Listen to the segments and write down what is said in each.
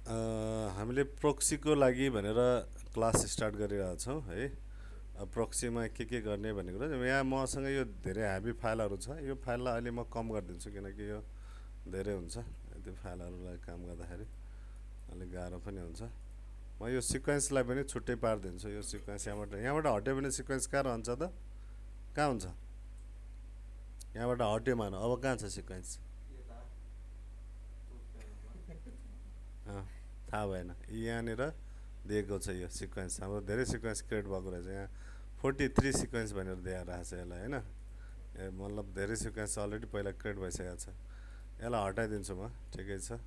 हामीले प्रोक्सीको लागि भनेर क्लास स्टार्ट गरिरहेछौँ है। प्रोक्सीमा के गर्ने भन्ने कुरा यहाँ मसँग यो धेरै ह्याभी फाइलहरू छ। यो फाइललाई अहिले म कम गरिदिन्छु किनकि यो धेरै हुन्छ। त्यो फाइलहरूलाई काम गर्दाखेरि अलिक गाह्रो पनि हुन्छ। म यो सिक्वेन्सलाई पनि छुट्टै पारिदिन्छु। यो सिक्वेन्स यहाँबाट हट्यो भने सिक्वेन्स कहाँ रहन्छ त? कहाँ हुन्छ? यहाँबाट हट्यो मान अब कहाँ छ सिक्वेन्स? थाहा भएन। यहाँनिर दिएको छ यो सिक्वेन्स। हाम्रो धेरै सिक्वेन्स क्रिएट भएको रहेछ। यहाँ 43 सिक्वेन्स भनेर दिइरहेको छ यसलाई होइन। मतलब धेरै सिक्वेन्स अलरेडी पहिला क्रिएट भइसकेको छ। यसलाई हटाइदिन्छु म। ठिकै छ।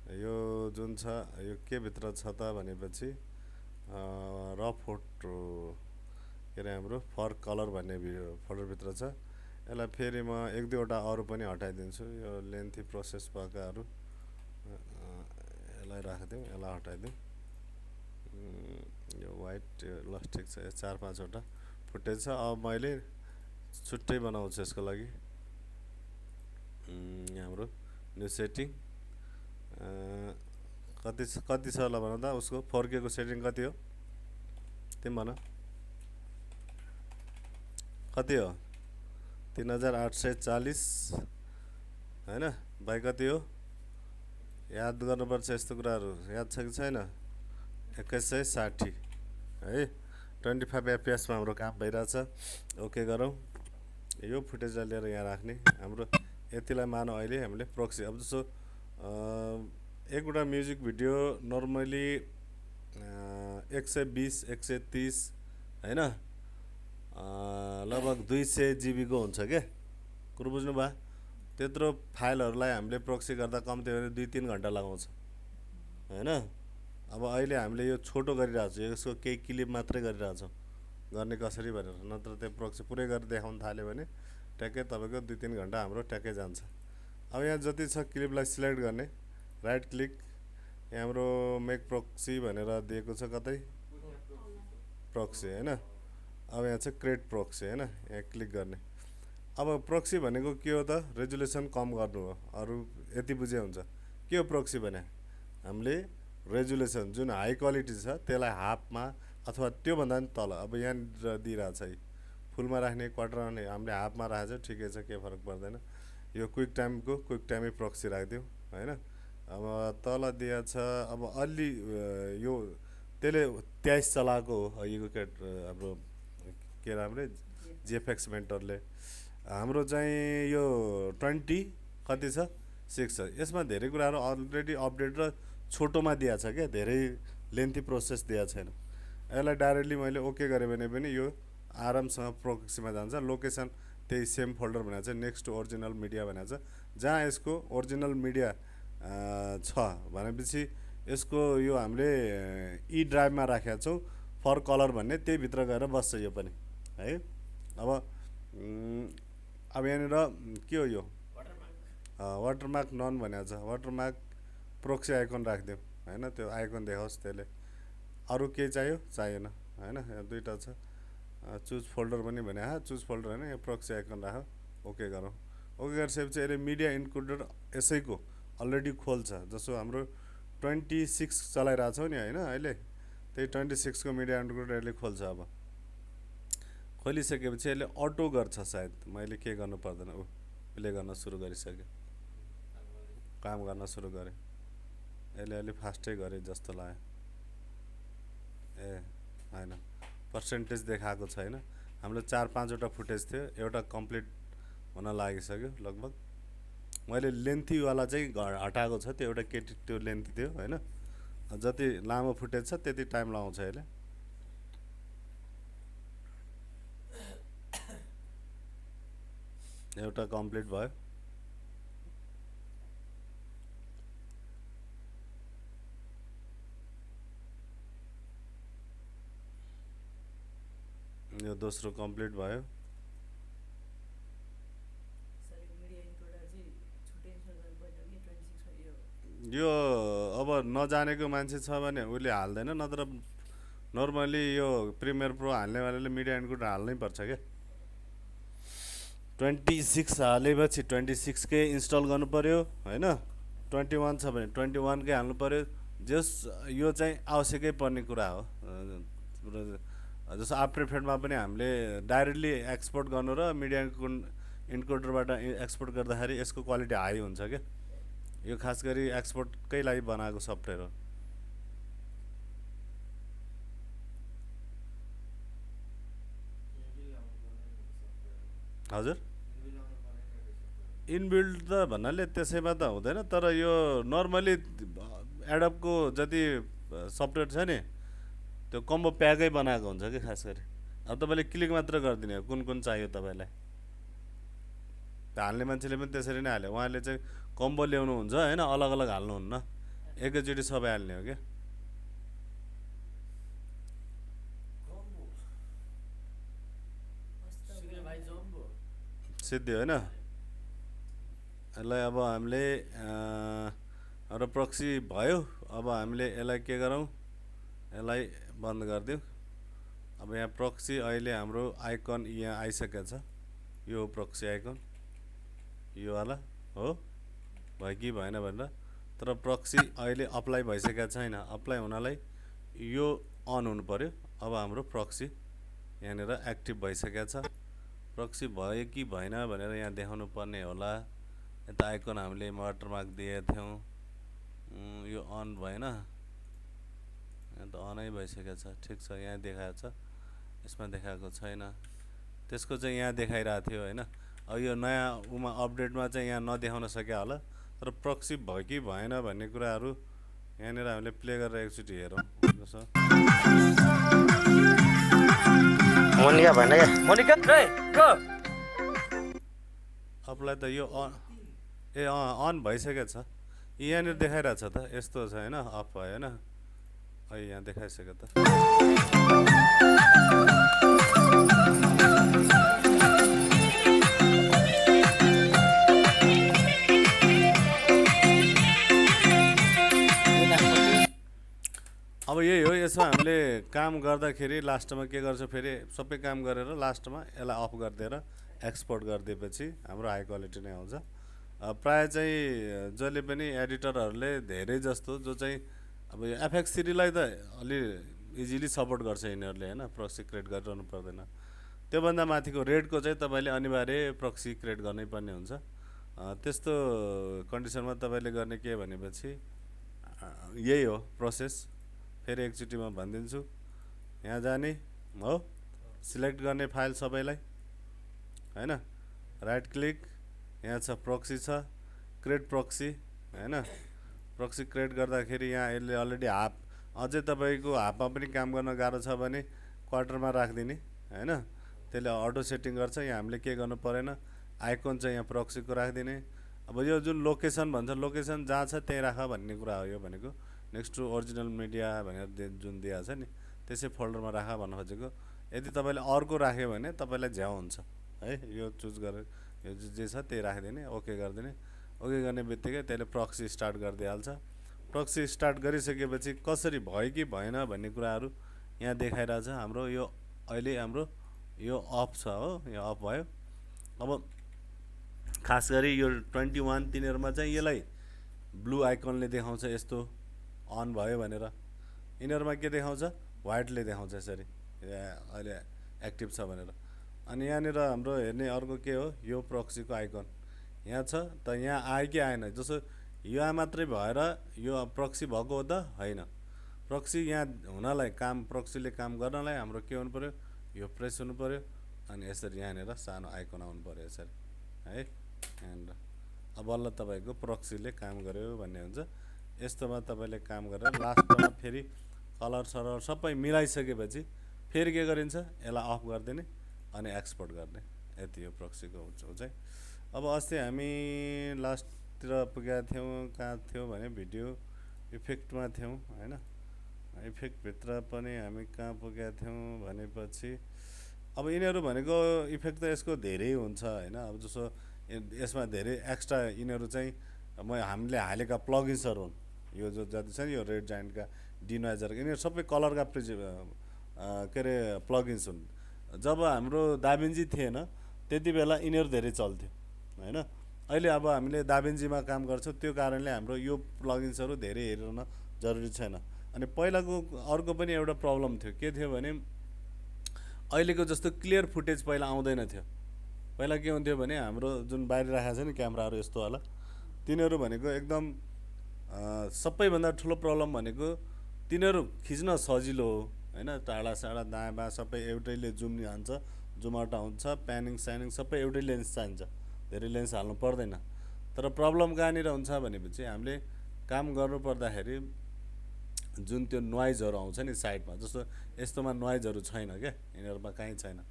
यो जुन छ यो के भित्र छ त भनेपछि र फोटो के अरे हाम्रो फर कलर भन्ने फोल्डरभित्र छ। यसलाई फेरि म एक दुईवटा अरू पनि हटाइदिन्छु। यो लेन्थी प्रोसेस भएकाहरू यसलाई राखिदिउँ, यसलाई हटाइदिउँ। यो वाइट ल ठिक छ। यो 4-5वटा फुटेज छ। अब मैले छुट्टै बनाउँछु यसको लागि। हाम्रो न्यू सेटिङ कति छ ल भन त? उसको 4K को सेटिङ कति हो तिमी भन? कति हो? 3840 होइन बाई कति हो? याद गर्नुपर्छ यस्तो कुराहरू। याद छ कि छैन? 2160 है। 25 FPS मा हाम्रो काम भइरहेछ। ओके गरौँ। यो फुटेजलाई लिएर यहाँ राख्ने। हाम्रो यतिलाई मानौँ अहिले हामीले प्रोक्सी। अब जस्तो एकवटा म्युजिक भिडियो नर्मली 120 130 होइन लगभग 200 GB को हुन्छ क्या। कुरो बुझ्नु भयो? त्यत्रो फाइलहरूलाई हामीले प्रोक्सी गर्दा कम्ती भने 2-3 घन्टा लगाउँछ होइन। अब अहिले हामीले यो छोटो गरिरहेको छौँ। यसको केही क्लिप मात्रै गरिरहेछौँ। गर्ने कसरी भनेर। नत्र त्यो प्रोक्सी पुरै गरेर देखाउन थाल्यो भने ट्याक्कै तपाईँको 2-3 घन्टा हाम्रो ट्याक्कै जान्छ। अब यहाँ जति छ क्लिपलाई सिलेक्ट गर्ने, राइट क्लिक, यहाँ हाम्रो मेक प्रोक्सी भनेर दिएको छ कतै प्रोक्सी होइन। अब यहाँ चाहिँ क्रिएट प्रोक्सी होइन। यहाँ क्लिक गर्ने। अब प्रोक्सी भनेको के हो त? रेजुलेसन कम गर्नु हो। अरू यति बुझे हुन्छ। के हो प्रोक्सी भने? हामीले रेजुलेसन जुन हाई क्वालिटी छ त्यसलाई हाफमा अथवा त्योभन्दा पनि तल। अब यहाँ दिइरहेछ है फुलमा राख्ने, क्वार्टरमा राख्ने। हामीले हाफमा राखेको छ ठिकै छ, केही फरक पर्दैन। यो क्विक टाइमै प्रोक्सी राखिदिउँ होइन। अब तल दिएको छ। अब अलि यो त्यसले 23 चलाएको हो यो हाम्रो के राम्रो जेफेक्स मेन्टरले। हाम्रो चाहिँ यो 20 कति छ 6 छ। यसमा धेरै कुराहरू अलरेडी अपडेट र छोटोमा दिएको छ क्या। धेरै लेन्थी प्रोसेस दिएको छैन। यसलाई डाइरेक्टली मैले ओके गरेँ भने पनि यो आरामसँग प्रोक्सीमा जान्छ। लोकेसन त्यही सेम फोल्डर भनेको छ, नेक्स्ट टु ओरिजिनल मिडिया भनेको छ। जहाँ यसको ओरिजिनल मिडिया छ भनेपछि यसको यो हामीले ई ड्राइभमा राखेका छौँ फर कलर भन्ने, त्यही भित्र गएर बस्छ यो पनि है। अब यहाँनिर के हो यो वाटरमार्क नन भनेको छ। वाटरमार्क प्रोक्सी आइकन राखिदिउँ होइन। त्यो आइकन देखाओस् त्यसले। अरू केही चाहियो? चाहिएन होइन। यहाँ दुईवटा छ। चुज फोल्डर पनि भने चुज फोल्डर होइन। यहाँ प्रोक्सी आइकन राख। ओके गरौँ। ओके गरिसकेपछि यसले मिडिया इन्क्लुडेड यसैको अलरेडी खोल्छ। जस्तो हाम्रो 26 चलाइरहेछौँ नि होइन अहिले। त्यही 26 को मिडिया इन्क्लुडेड यसले खोल्छ। अब खोलिसकेपछि यसले अटो गर्छ सायद। मैले के गर्नु पर्दैन। प्ले गर्न सुरु गरिसकेँ, काम गर्न सुरु गरेँ। यसले अलि फास्टै गरे जस्तो लाग्यो। ए होइन, पर्सेन्टेज देखाएको छैन। हाम्रो 4-5वटा फुटेज थियो, एउटा कम्प्लिट हुन लागिसक्यो लगभग। मैले लेन्थीवाला चाहिँ हटाएको छ। त्यो एउटा केटी त्यो लेन्थी थियो होइन। जति लामो फुटेज छ त्यति टाइम लगाउँछ यसले। एउटा कम्प्लिट भयो। यो दोस्रो कम्प्लिट भयो। यो अब नजानेको मान्छे छ भने उसले हाल्दैन। नत्र नर्मली यो प्रिमियर प्रो हाल्नेवालाले मिडिया इन्क्लुड हाल्नै पर्छ क्या। 26 हालेपछि 26 कै इन्स्टल गर्नु पर्यो होइन। 21 छ भने 21 कै हाल्नु पर्यो। जस यो चाहिँ आवश्यकै पर्ने कुरा हो जस्तो आफ्टर इफेक्टमा पनि हामीले डाइरेक्टली एक्सपोर्ट गर्नु र मिडिया इन्कोडरबाट एक्सपोर्ट गर्दाखेरि यसको क्वालिटी हाई हुन्छ क्या यो खास गरी एक्सपोर्टकै लागि बनाएको सफ्टवेयर हो हजुर इनबिल्ड त भन्नाले त्यसैमा त हुँदैन तर यो नर्मली एडपको जति सफ्टवेयर छ नि त्यो कम्बो प्याकै बनाएको हुन्छ कि खास गरी अब तपाईँले क्लिक मात्र गरिदिने हो कुन कुन चाहियो तपाईँलाई त्यो हाल्ने मान्छेले पनि त्यसरी नै हाल्यो उहाँले चाहिँ कम्बो ल्याउनुहुन्छ होइन अलग अलग हाल्नुहुन्न एकैचोटि सबै हाल्ने हो क्या सिद्धि होइन यसलाई अब हामीले हाम्रो प्रक्सी भयो अब हामीले यसलाई के गरौँ यसलाई बन्द गरिदिउँ अब यहाँ प्रक्सी अहिले हाम्रो आइकन यहाँ आइसकेको छ यो प्रक्सी आइकन यो वाला हो भयो कि भएन भनेर तर प्रक्सी अहिले अप्लाई भइसकेको छैन अप्लाई हुनलाई यो अन हुनु पर्यो अब हाम्रो प्रक्सी यहाँनिर एक्टिभ भइसकेको छ प्रक्सी भयो कि भएन भनेर यहाँ देखाउनु पर्ने होला यता आइकन हामीले वाटरमार्क दिएका थियौँ यो अन भएन यहाँ त अनै भइसकेको छ ठिक छ यहाँ देखाएको छ यसमा देखाएको छैन त्यसको चाहिँ यहाँ देखाइरहेको थियो होइन अब यो नयाँ उमा अपडेटमा चाहिँ यहाँ नदेखाउन सक्यो होला तर प्रक्सी भयो कि भएन भन्ने कुराहरू यहाँनिर हामीले प्ले गरेर एकचोटि हेरौँ जस्तो मोनिका भएन क्या मोनिका अप्लाई त यो अन भइसकेको छ यहाँनिर देखाइरहेको छ त यस्तो छ होइन अफ भयो होइन अहिले यहाँ देखाइसक्यो त अब यही हो यसमा हामीले काम गर्दाखेरि लास्टमा के गर्छ फेरि सबै काम गरेर लास्टमा यसलाई अफ गरिदिएर एक्सपोर्ट गरिदिएपछि हाम्रो हाई क्वालिटी नै आउँछ प्रायः चाहिँ जसले पनि एडिटरहरूले धेरै जस्तो जो चाहिँ अब यो एफएक्स थ्रीलाई त अलि इजिली सपोर्ट गर्छ यिनीहरूले होइन प्रक्सी क्रिएट गरिरहनु पर्दैन त्योभन्दा माथिको रेडको चाहिँ तपाईँले अनिवार्य प्रक्सी क्रिएट गर्नै पर्ने हुन्छ त्यस्तो कन्डिसनमा तपाईँले गर्ने के भनेपछि यही हो प्रोसेस फेरि एकचोटि म भनिदिन्छु यहाँ जाने हो सिलेक्ट गर्ने फाइल सबैलाई होइन राइट क्लिक यहाँ छ प्रक्सी छ क्रिएट प्रक्सी होइन प्रक्सी क्रिएट गर्दाखेरि यहाँ यसले अलरेडी हाफ अझै तपाईँको हाफमा पनि काम गर्न गाह्रो छ भने क्वार्टरमा राखिदिने होइन त्यसले अटो सेटिङ गर्छ यहाँ हामीले के गर्नु परेन आइकन चाहिँ यहाँ प्रक्सीको राखिदिने अब यो जुन लोकेसन भन्छ लोकेसन जहाँ छ त्यहीँ राख भन्ने कुरा हो यो भनेको नेक्स्ट टु ओरिजिनल मिडिया भनेर जुन दिएको छ नि त्यसै फोल्डरमा राख भन्न खोजेको यदि तपाईँले अर्को राख्यो भने तपाईँलाई झ्याउ हुन्छ है यो चुज गरेर यो जे छ त्यही राखिदिने ओके गरिदिने ओके गर्ने बित्तिकै त्यसले प्रक्सी स्टार्ट गरिदिइहाल्छ प्रक्सी स्टार्ट गरिसकेपछि कसरी भयो कि भएन भन्ने कुराहरू यहाँ देखाइरहेछ हाम्रो यो अहिले हाम्रो यो अफ छ हो यो अफ भयो अब खास गरी यो 21 तिनीहरूमा चाहिँ यसलाई ब्लू आइकनले देखाउँछ यस्तो अन भयो भनेर यिनीहरूमा के देखाउँछ व्हाइटले देखाउँछ यसरी अहिले एक्टिभ छ भनेर अनि यहाँनिर हाम्रो हेर्ने अर्को के हो यो प्रक्सीको आइकन यहाँ छ त यहाँ आयो कि आएन जस्तो यहाँ मात्रै भएर यो प्रक्सी भएको हो त होइन प्रक्सी यहाँ हुनलाई काम प्रक्सीले काम गर्नलाई हाम्रो के हुनु पर्यो यो प्रेस हुनु पर्यो अनि यसरी यहाँनिर सानो आइकन आउनु पर्यो यसरी है यहाँनिर अब बल्ल तपाईँको प्रक्सीले काम गर्यो भन्ने हुन्छ यस्तोमा तपाईँले काम गरेर लास्टमा फेरि कलर सरर सबै मिलाइसकेपछि फेरि के गरिन्छ यसलाई अफ गरिदिने अनि एक्सपोर्ट गर्ने यति हो प्रक्सीको चाहिँ अब अस्ति हामी लास्टतिर पुगेका थियौँ कहाँ थियौँ भने भिडियो इफेक्टमा थियौँ होइन इफेक्टभित्र पनि हामी कहाँ पुगेका थियौँ भनेपछि अब यिनीहरू भनेको इफेक्ट त यसको धेरै हुन्छ होइन अब जस्तो यसमा धेरै एक्स्ट्रा यिनीहरू चाहिँ हामीले हालेका प्लगिन्सहरू हुन् यो जो जति छ नि यो रेड जायन्टका डिनोइजर यिनीहरू सबै कलरका के अरे प्लगिन्स हुन् जब हाम्रो दाभिन्जी थिएन त्यति बेला यिनीहरू धेरै चल्थ्यो होइन अहिले अब हामीले दाभिन्जीमा काम गर्छौँ त्यो कारणले हाम्रो यो प्लगिन्सहरू धेरै हेर्न जरुरी छैन। अनि पहिलाको अर्को पनि एउटा प्रब्लम थियो, के थियो भने अहिलेको जस्तो क्लियर फुटेज पहिला आउँदैन थियो। पहिला के हुन्थ्यो भने हाम्रो जुन बाहिर राखेको छ नि क्यामेराहरू यस्तो वाला, तिनीहरू भनेको एकदम सबैभन्दा ठुलो प्रब्लम भनेको तिनीहरू खिच्न सजिलो हो होइन, टाढा साडा दायाँ बायाँ सबै एउटैले जुम हान्छ, जुम आउट हुन्छ, प्यानिङ स्यानिङ सबै एउटै लेन्स चाहिन्छ, धेरै लेन्स हाल्नु पर्दैन। तर प्रब्लम कहाँनिर हुन्छ भनेपछि हामीले काम गर्नु पर्दाखेरि जुन त्यो नोइजहरू आउँछ नि साइडमा, जस्तो यस्तोमा नोइजहरू छैन क्या, यिनीहरूमा कहीँ छैन।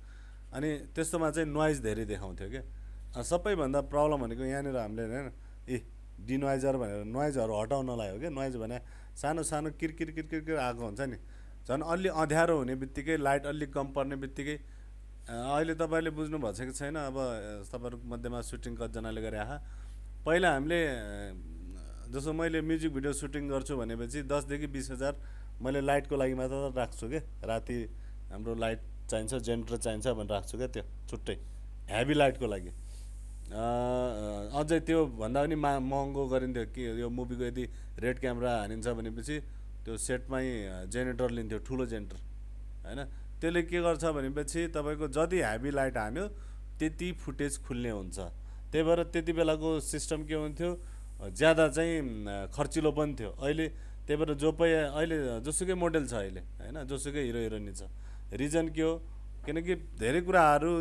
अनि त्यस्तोमा चाहिँ नोइज धेरै देखाउँथ्यो क्या। सबैभन्दा प्रब्लम भनेको यहाँनिर हामीले होइन डिनोइजर भनेर नोइजहरू हटाउनलाई हो क्या। नोइज भने सानो सानो किरकिर किरकिर किर आएको हुन्छ नि, झन् अलि अँध्यारो हुने बित्तिकै, लाइट अलि कम पर्ने बित्तिकै, अहिले तपाईँले बुझ्नु भएको छैन, अब तपाईँहरूको मध्येमा सुटिङ कतिजनाले गरे आहा, पहिला हामीले जस्तो मैले म्युजिक भिडियो सुटिङ गर्छु भनेपछि 10,000 देखि 20,000 मैले लाइटको लागि मात्र राख्छु क्या। राति हाम्रो लाइट चाहिन्छ, जेनेरेटर चाहिन्छ भनेर राख्छु क्या, त्यो छुट्टै हेभी लाइटको लागि। अझै त्यो भन्दा पनि महँगो गरिन्थ्यो कि यो मुभीको यदि रेड क्यामेरा हानिन्छ भनेपछि त्यो सेटमै जेनेरेटर लिन्थ्यो, ठुलो जेनेरेटर होइन। त्यसले के गर्छ भनेपछि तपाईँको जति हेभी लाइट हान्यो त्यति फुटेज खुल्ने हुन्छ। त्यही भएर त्यति बेलाको सिस्टम के हुन्थ्यो, ज्यादा चाहिँ खर्चिलो पनि थियो। अहिले त्यही भएर अहिले जोसुकै मोडल छ अहिले होइन, जोसुकै हिरो हिरोइनी छ। रिजन के हो, किनकि धेरै कुराहरू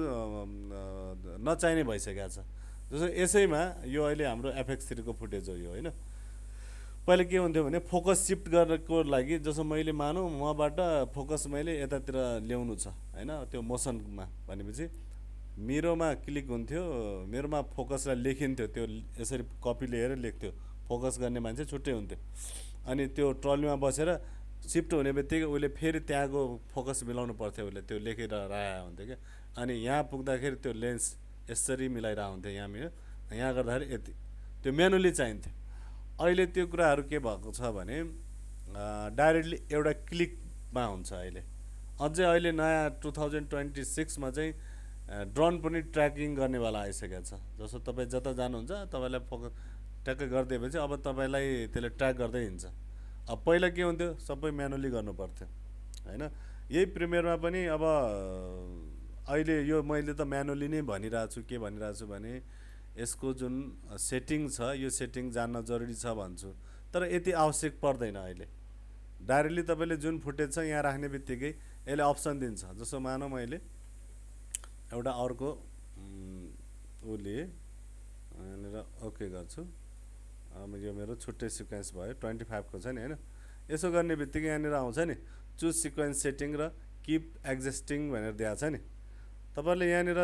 नचाहिने भइसकेको छ। जस्तो यसैमा यो अहिले हाम्रो FX3 को फुटेज हो यो होइन। पहिला के हुन्थ्यो भने फोकस सिफ्ट गर्नको लागि, जस्तो मैले मानौँ मबाट फोकस मैले यतातिर ल्याउनु छ होइन, त्यो मोसनमा भनेपछि मेरोमा क्लिक हुन्थ्यो, मेरोमा फोकसलाई लेखिन्थ्यो, त्यो यसरी कपी लिएर लेख्थ्यो, फोकस गर्ने मान्छे छुट्टै हुन्थ्यो। अनि त्यो ट्रलीमा बसेर सिफ्ट हुने बित्तिकै उसले फेरि त्यहाँको फोकस मिलाउनु पर्थ्यो, उसले त्यो लेखेर राखेको हुन्थ्यो क्या। अनि यहाँ पुग्दाखेरि त्यो लेन्स यसरी मिलाइरहेको हुन्थ्यो, यहाँ गर्दाखेरि यति, त्यो म्यानुअली चाहिन्थ्यो। अहिले त्यो कुराहरू के भएको छ भने डाइरेक्टली एउटा क्लिकमा हुन्छ अहिले। अझै अहिले नयाँ 2026मा चाहिँ ड्रोन पनि ट्र्याकिङ गर्नेवाला आइसकेको छ। जस्तो तपाईँ जता जानुहुन्छ तपाईँलाई फोकस ट्याक्कै गरिदिएपछि अब तपाईँलाई त्यसले ट्र्याक गर्दै हिँड्छ। अब पहिला के हुन्थ्यो, सबै म्यानुअली गर्नु पर्थ्यो होइन। यही प्रिमियरमा पनि अब अहिले यो मैले त म्यानुअली नै भनिरहेको छु। के भनिरहेको छु भने यसको जुन सेटिङ छ, यो सेटिङ जान्न जरुरी छ भन्छु, तर यति आवश्यक पर्दैन। अहिले डाइरेक्टली तपाईँले जुन फुटेज छ यहाँ राख्ने बित्तिकै यसले अप्सन दिन्छ। जस्तो मानौँ मैले एउटा अर्को उसले यहाँनिर ओके गर्छु, अब यो मेरो छुट्टै सिक्वेन्स भयो, 25 को छ नि होइन। यसो गर्ने बित्तिकै यहाँनिर आउँछ नि चुज सिक्वेन्स सेटिङ र किप एक्जिस्टिङ भनेर दिएको छ नि। तपाईँले यहाँनिर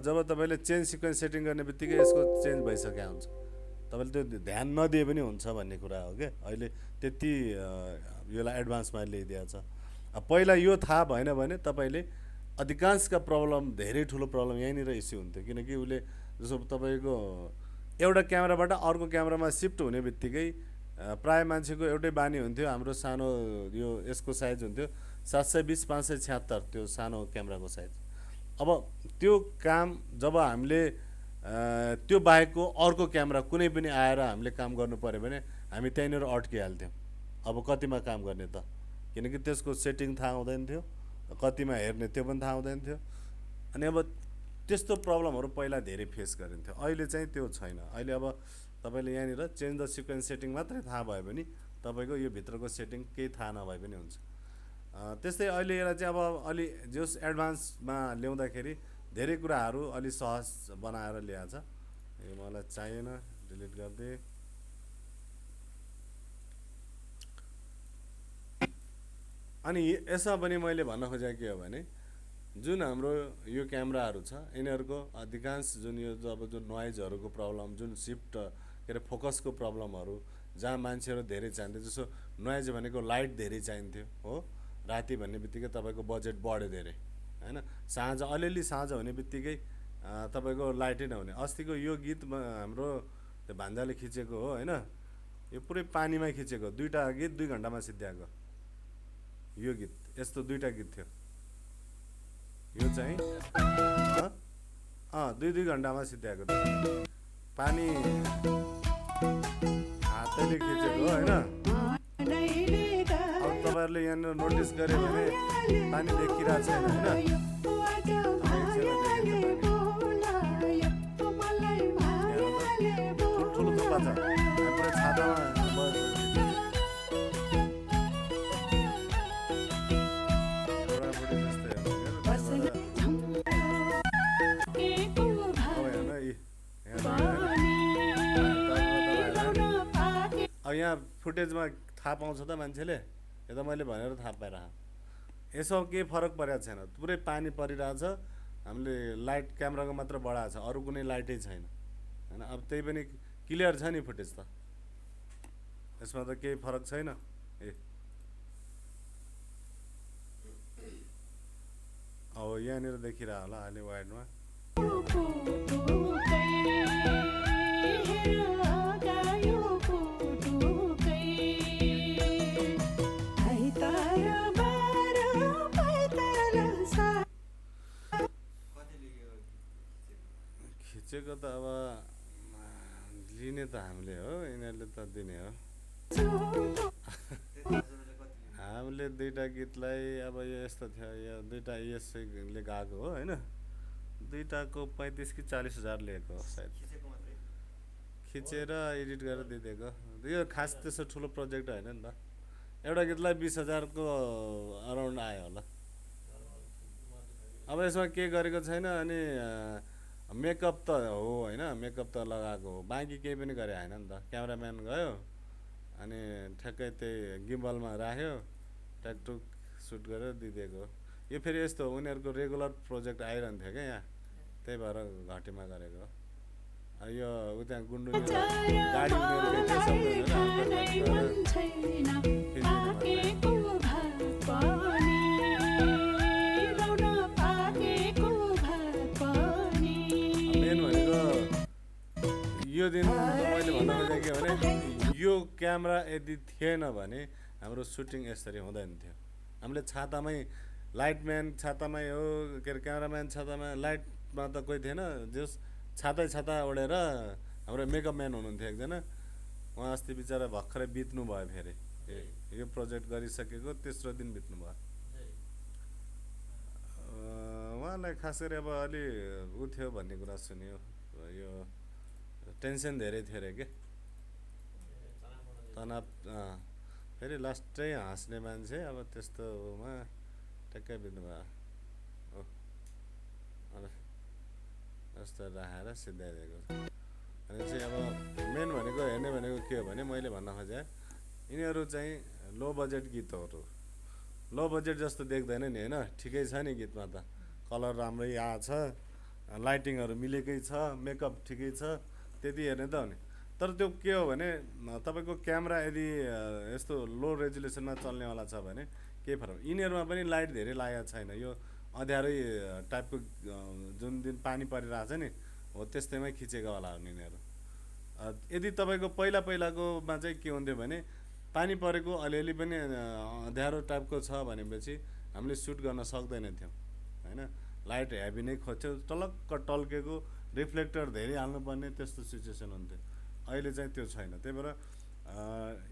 जब तपाईँले चेन्ज सिक्वेन्स सेटिङ गर्ने बित्तिकै यसको चेन्ज भइसकेको हुन्छ। तपाईँले त्यो ध्यान नदिए पनि हुन्छ भन्ने कुरा हो क्या। अहिले त्यति यसलाई एडभान्समा ल्याइदिएको छ। पहिला यो थाहा भएन भने तपाईँले अधिकांशका प्रब्लम, धेरै ठुलो प्रब्लम यहीँनिर इस्यु हुन्थ्यो। किनकि उसले जस्तो तपाईँको एउटा क्यामेराबाट अर्को क्यामेरामा सिफ्ट हुने बित्तिकै प्रायः मान्छेको एउटै बानी हुन्थ्यो, हाम्रो सानो यो यसको साइज हुन्थ्यो 720x576, त्यो सानो क्यामेराको साइज। अब त्यो काम जब हामीले त्यो बाहेकको अर्को क्यामेरा कुनै पनि आएर हामीले काम गर्नु पऱ्यो भने हामी त्यहीँनिर अड्किहाल्थ्यौँ। अब कतिमा काम गर्ने त, किनकि त्यसको सेटिङ थाहा हुँदैन थियो, कतिमा हेर्ने त्यो पनि थाहा हुँदैन थियो। अनि अब त्यस्तो प्रब्लमहरू पहिला धेरै फेस गरिन्थ्यो। अहिले चाहिँ त्यो छैन। अहिले अब तपाईँले यहाँनिर चेन्ज द सिक्वेन्स सेटिङ मात्रै थाहा भयो भने तपाईँको यो भित्रको सेटिङ केही थाहा नभए पनि हुन्छ। त्यस्तै अहिले यसलाई चाहिँ अब अलि जस एडभान्समा ल्याउँदाखेरि धेरै कुराहरू अलि सहज बनाएर ल्याएको छ। यो मलाई चाहिएन, डिलिट गरिदिएँ। अनि यसमा पनि मैले भन्न खोजेको के हो भने जुन हाम्रो यो क्यामेराहरू छ यिनीहरूको अधिकांश जुन यो अब जुन नोइजहरूको प्रब्लम, जुन सिफ्ट के अरे फोकसको प्रब्लमहरू, जहाँ मान्छेहरू धेरै चाहिन्थ्यो, जस्तो नोइज भनेको लाइट धेरै चाहिन्थ्यो हो। राति भन्ने बित्तिकै तपाईँको बजेट बढ्यो धेरै होइन। साँझ अलिअलि साँझ हुने बित्तिकै तपाईँको लाइटै नहुने। अस्तिको यो गीत हाम्रो त्यो भान्जाले खिचेको हो होइन, यो पुरै पानीमा खिचेको, 2टा गीत 2 घन्टामा सिद्ध्याएको यो गीत। यस्तो 2टा गीत थियो, यो चाहिँ 2 घन्टामा सिद्ध्याएको थियो। पानी हातैले खिचेको होइन। अब तपाईँहरूले यहाँनिर नोटिस गऱ्यो भने पानी देखिरहेको छैन होइन ठुल्ठुलो थुक्पा छ पुरै छातामा बुढाबुढी जस्तै हो। अब हेर्न अब यहाँ फुटेजमा थाहा पाउँछ त मान्छेले यो त मैले भनेर थाहा पाइरह यसो केही फरक परेको छैन पुरै पानी परिरहेछ हामीले लाइट क्यामेराको मात्र बढाएको छ अरू कुनै लाइटै छैन होइन अब त्यही पनि क्लियर छ नि फुटेज त यसमा त केही फरक छैन ए अब यहाँनिर देखिरह होला अहिले वाइडमा खिचेको त अब लिने त हामीले हो यिनीहरूले त दिने हो हामीले दुईवटा गीतलाई अब यो यस्तो थियो यो दुईवटा यसले गाएको हो होइन दुईवटाको 35 कि 40 हजार लिएको हो सायद खिचेर एडिट गरेर दिइदिएको यो खास त्यस्तो ठुलो प्रोजेक्ट होइन नि त एउटा गीतलाई 20,000 को अराउन्ड आयो होला अब यसमा के गरेको छैन अनि मेकअप त हो होइन मेकअप त लगाएको हो बाँकी केही पनि गरे होइन नि त क्यामेराम्यान गयो अनि ठ्याक्कै त्यही गिम्बलमा राख्यो ट्याकटुक सुट गरेर दिइदिएको यो फेरि यस्तो उनीहरूको रेगुलर प्रोजेक्ट आइरहन्थ्यो क्या यहाँ त्यही भएर घटीमा गरेको यो उ त्यहाँ गुन्डुनी गाडी यो दिन मैले भन्न खोजेको के भने यो क्यामेरा यदि थिएन भने हाम्रो सुटिङ यसरी हुँदैन थियो हामीले छातामै लाइटम्यान छातामै हो के अरे क्यामेराम्यान छातामा लाइटमा त कोही थिएन जस छाता ओढेर हाम्रो मेकअप म्यान हुनुहुन्थ्यो एकजना उहाँ अस्ति बिचरा भर्खरै बित्नु भयो फेरि यो प्रोजेक्ट गरिसकेको तेस्रो दिन बित्नु भयो उहाँलाई खास गरी अब अलि उ थियो भन्ने कुरा सुन्यो यो टेन्सन धेरै थियो अरे के तनाव फेरि लास्टै हाँस्ने मान्छे अब त्यस्तोमा ट्याक्कै बित्नु भयो जस्तो राखेर सिधाइदिएको अनि चाहिँ अब मेन भनेको हेर्ने भनेको के हो भने मैले भन्न खोजेँ यिनीहरू चाहिँ लो बजेट गीतहरू लो बजेट जस्तो देख्दैन नि होइन ठिकै छ नि गीतमा त कलर राम्रै आएको छ लाइटिङहरू मिलेकै छ मेकअप ठिकै छ त्यति हेर्ने त हो नि तर त्यो के हो भने तपाईँको क्यामेरा यदि यस्तो लो रेजुलेसनमा चल्नेवाला छ भने केही फरक यिनीहरूमा पनि लाइट धेरै लागेको छैन यो अँध्यारै टाइपको जुन दिन पानी परिरहेको छ नि हो त्यस्तैमै खिचेको होला हो यिनीहरू यदि तपाईँको पहिलाकोमा चाहिँ के हुन्थ्यो भने पानी परेको अलिअलि पनि अँध्यारो टाइपको छ भनेपछि हामीले सुट गर्न सक्दैन थियौँ होइन लाइट हेभी नै खोज्थ्यो टलक्क टल्केको रिफ्लेक्टर धेरै हाल्नुपर्ने त्यस्तो सिचुएसन हुन्थ्यो अहिले चाहिँ त्यो छैन त्यही भएर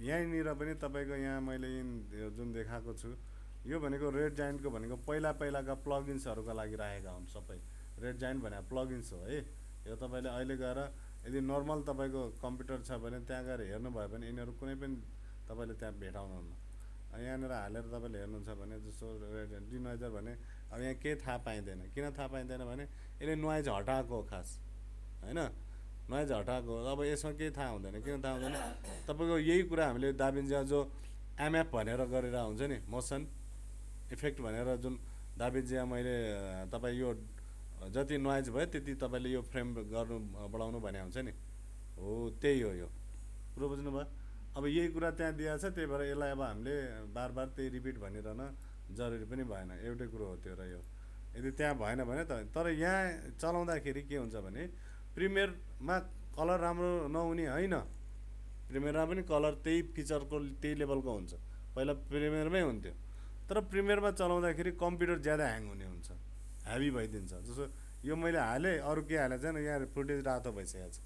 यहीँनिर पनि तपाईँको यहाँ मैले जुन देखाएको छु यो भनेको रेड जायन्टको भनेको पहिलाका प्लगइन्सहरूका लागि राखेका हुन् सबै रेड जायन्ट भनेको प्लगइन्स हो है यो तपाईँले अहिले गएर यदि नर्मल तपाईँको कम्प्युटर छ भने त्यहाँ गएर हेर्नुभयो भने यिनीहरू कुनै पनि तपाईँले त्यहाँ भेटाउनुहुन्न यहाँनिर हालेर तपाईँले हेर्नुहुन्छ भने जस्तो रेड डिनोइजर भने अब यहाँ केही थाहा पाइँदैन किन थाहा पाइँदैन भने यसले नोइज हटाएको हो खास होइन नोइज हटाएको अब यसमा केही थाहा हुँदैन किन थाहा हुँदैन तपाईँको यही कुरा हामीले दाभिन्चीमा जो एमएफ भनेर गरेर हुन्छ नि मोसन इफेक्ट भनेर जुन दाभिन्चीमा मैले तपाईँ यो जति नोइज भयो त्यति तपाईँले यो फ्रेम गर्नु बढाउनु भने हुन्छ नि हो त्यही हो यो कुरो बुझ्नुभयो अब यही कुरा त्यहाँ दिएको छ त्यही भएर यसलाई अब हामीले बार बार त्यही रिपिट भनिरहन जरुरी पनि भएन एउटै कुरो हो त्यो र यो यदि त्यहाँ भएन भने त तर यहाँ चलाउँदाखेरि के हुन्छ भने प्रिमियरमा कलर राम्रो नहुने होइन प्रिमियरमा पनि कलर त्यही फिचरको त्यही लेभलको हुन्छ पहिला प्रिमियरमै हुन्थ्यो तर प्रिमियरमा चलाउँदाखेरि कम्प्युटर ज्यादा ह्याङ हुने हुन्छ हेभी भइदिन्छ जस्तो यो मैले हालेँ अरू के हालेको छैन यहाँ फुटेज रातो भइसकेको छ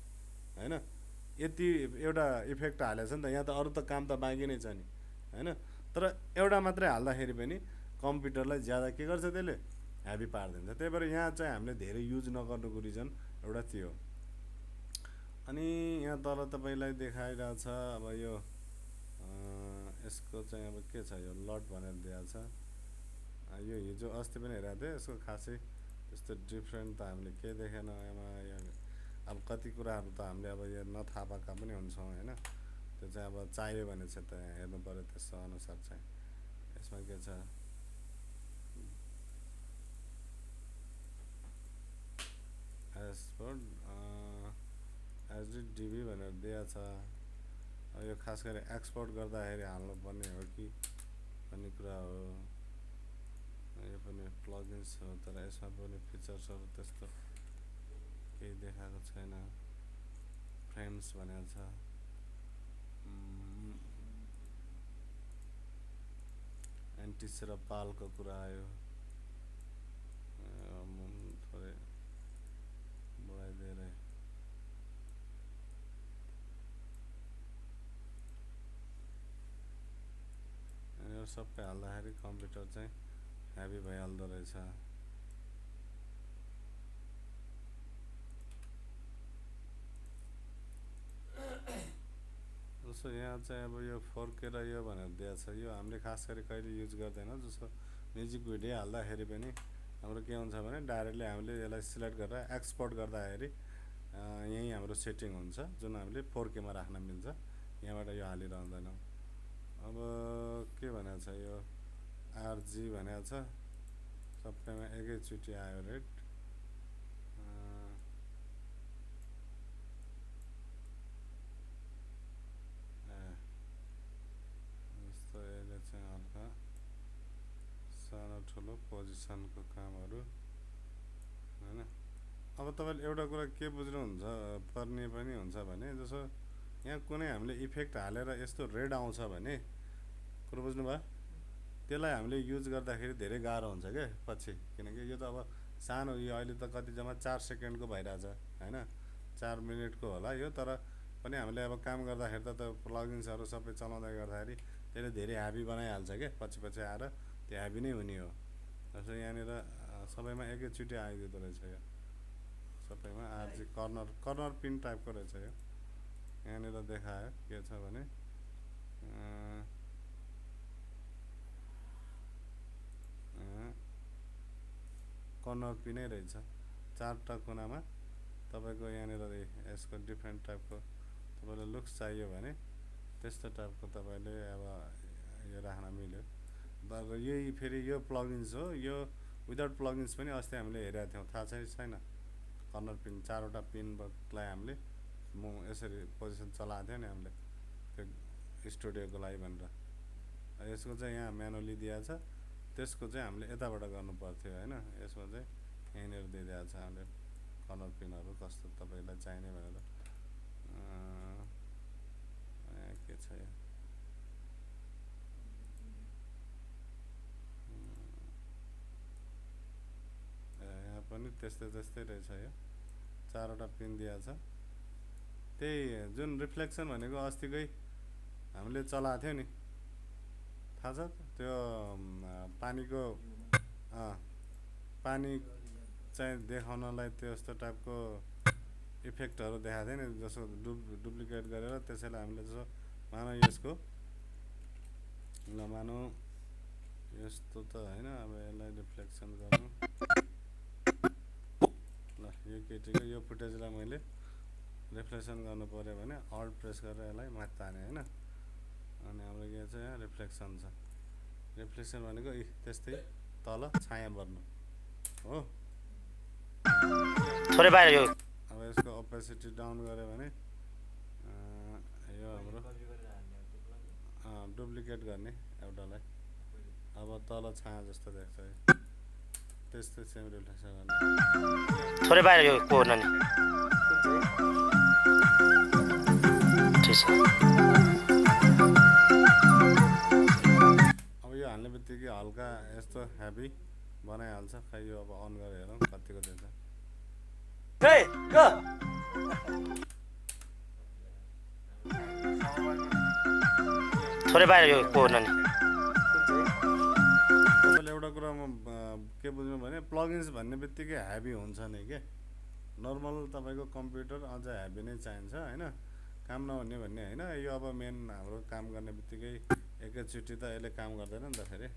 होइन यति एउटा इफेक्ट हालेको छ नि त यहाँ त अरू त काम त बाँकी नै छ नि हैन। तर एउटा मात्रै हाल्दाखेरि पनि कम्प्युटरलाई ज्यादा के गर्छ त्यसले ह्याभी पारिदिन्छ। त्यही भएर यहाँ चाहिँ हामीले धेरै युज नगर्नुको रिजन एउटा त्यो। अनि यहाँ तल तपाईँलाई देखाइरहेछ अब यो यसको चाहिँ अब के छ, यो लट भनेर दिएको छ। यो हिजो अस्ति पनि हेरेको थिएँ, यसको खासै त्यस्तो डिफ्रेन्ट त हामीले के देखेन यसमा। अब कति कुराहरू त हामीले अब यो नथाहा पाएका पनि हुन्छौँ होइन। त्यो चाहिँ अब चाहियो भने चाहिँ त हेर्नु पऱ्यो त्यस्तो अनुसार चाहिँ। यसमा के छ, एसपोर्ट एचडी डिबी भनेर दिएको छ। यो खास गरी एक्सपोर्ट गर्दाखेरि हाल्नुपर्ने हो कि भन्ने कुरा हो। यो पनि प्लगइन्स हो, तर यसमा पनि फिचर्सहरू त्यस्तो केही देखाएको छैन। फ्रेम्स भनेको छ, एन्टिस र पालको कुरा आयो। थोरै बढाइदिएर यो सबै हाल्दाखेरि कम्प्युटर चाहिँ ह्याभी भइहाल्दो रहेछ। जस्तो यहाँ चाहिँ अब यो 4K र यो भनेर दिएको छ। यो हामीले खास गरी कहिले युज गर्दैनौँ। जस्तो म्युजिक भिडियो हाल्दाखेरि पनि हाम्रो के हुन्छ भने डाइरेक्टली हामीले यसलाई सिलेक्ट गरेर एक्सपोर्ट गर्दाखेरि यहीँ हाम्रो सेटिङ हुन्छ, जुन हामीले 4K मा राख्न मिल्छ। यहाँबाट यो हालिरहँदैनौँ। अब के भनेको छ, यो आरजी भनेको छ, सबैमा एकैचोटि आयो रेट। जस्तो यसले चाहिँ हल्का सानो ठुलो पोजिसनको कामहरू होइन। अब तपाईँले एउटा कुरा के बुझ्नुहुन्छ पर्ने पनि हुन्छ भने, जस्तो यहाँ कुनै हामीले इफेक्ट हालेर यस्तो रेड आउँछ भने कुरो बुझ्नुभयो, त्यसलाई हामीले युज गर्दाखेरि धेरै गाह्रो हुन्छ क्या पछि। किनकि यो त अब सानो, यो अहिले त कति जम्मा 4 सेकेन्डको भइरहेछ होइन, 4 मिनटको होला यो। तर पनि हामीले अब काम गर्दाखेरि त प्लगइन्सहरू सबै चलाउँदै गर्दाखेरि त्यसले धेरै ह्याभी बनाइहाल्छ क्या पछि पछि आएर, त्यो ह्याभी नै हुने हो। जस्तो यहाँनिर सबैमा एकैचोटि आइदिँदो रहेछ यो, सबैमा आरजी कर्नर पिन टाइपको रहेछ यो। यहाँनिर देखायो के छ भने कर्नर पिनै रहेछ, 4टा कुनामा तपाईँको। यहाँनिर यसको डिफ्रेन्ट टाइपको तपाईँलाई लुक्स चाहियो भने त्यस्तो टाइपको तपाईँले अब यो राख्न मिल्यो। तर यही फेरि यो प्लगइन्स हो, यो विदाउट प्लगइन्स पनि अस्ति हामीले हेरेका थियौँ, थाहा छैन। कर्नर पिन 4वटा पिनलाई हामीले यसरी पोजिसन चलाएको थियो नि हामीले त्यो स्टुडियोको लागि भनेर। यसको चाहिँ यहाँ म्यानुअली दिएको छ, त्यसको चाहिँ हामीले यताबाट गर्नु पर्थ्यो होइन। यसमा चाहिँ यहीँनिर दिइदिएको छ हामीले कर्नर पिनहरू कस्तो तपाईँलाई चाहिने भनेर। के छ यो, यहाँ पनि त्यस्तै रहेछ। यो 4वटा पिन दिएको छ। त्यही जुन रिफ्लेक्सन भनेको अस्तिकै हामीले चलाएको थियो नि, थाहा छ त्यो पानीको पानी चाहिँ देखाउनलाई त्यस्तो टाइपको इफेक्टहरू देखाएको थियो नि, जसो डुप्लिकेट गरेर। त्यसैले हामीले जस्तो मानौँ यसको नमानौँ यस्तो त होइन, अब यसलाई रिफ्लेक्सन गर्नु ल। यो केटीको यो फुटेजलाई मैले रिफ्लेक्सन गर्नु पऱ्यो भने अल्ट प्रेस गरेर यसलाई माथि ताने होइन। अनि हाम्रो के छ, यहाँ रिफ्लेक्सन छ। रिफ्लेक्सन भनेको त्यस्तै तल छाया पर्नु हो। थोरै बाहिर यो। अब यसको ओपेसिटी डाउन गऱ्यो भने यो हाम्रो डुप्लिकेट गर्ने एउटालाई, अब तल छाया जस्तो देख्छ। त्यस्तै सेम रिफ्लेक्सन गर्ने। थोरै बाहिर यो कोर्न नि ठिक छ। अब यो हाल्ने बित्तिकै हल्का यस्तो ह्याभी बनाइहाल्छ। खै यो अब अन गरेर हेरौँ कतिको दिन्छ। थोरै बाहिर यो को नानी तपाईँले एउटा कुरामा के बुझ्नु भने प्लगइन्स भन्ने बित्तिकै ह्याभी हुन्छ नि के नर्मल तपाईँको कम्प्युटर अझ ह्याभी नै चाहिन्छ होइन काम नहुने भन्ने होइन यो अब मेन हाम्रो काम गर्ने बित्तिकै एकैचोटि त यसले काम गर्दैन नि त फेरि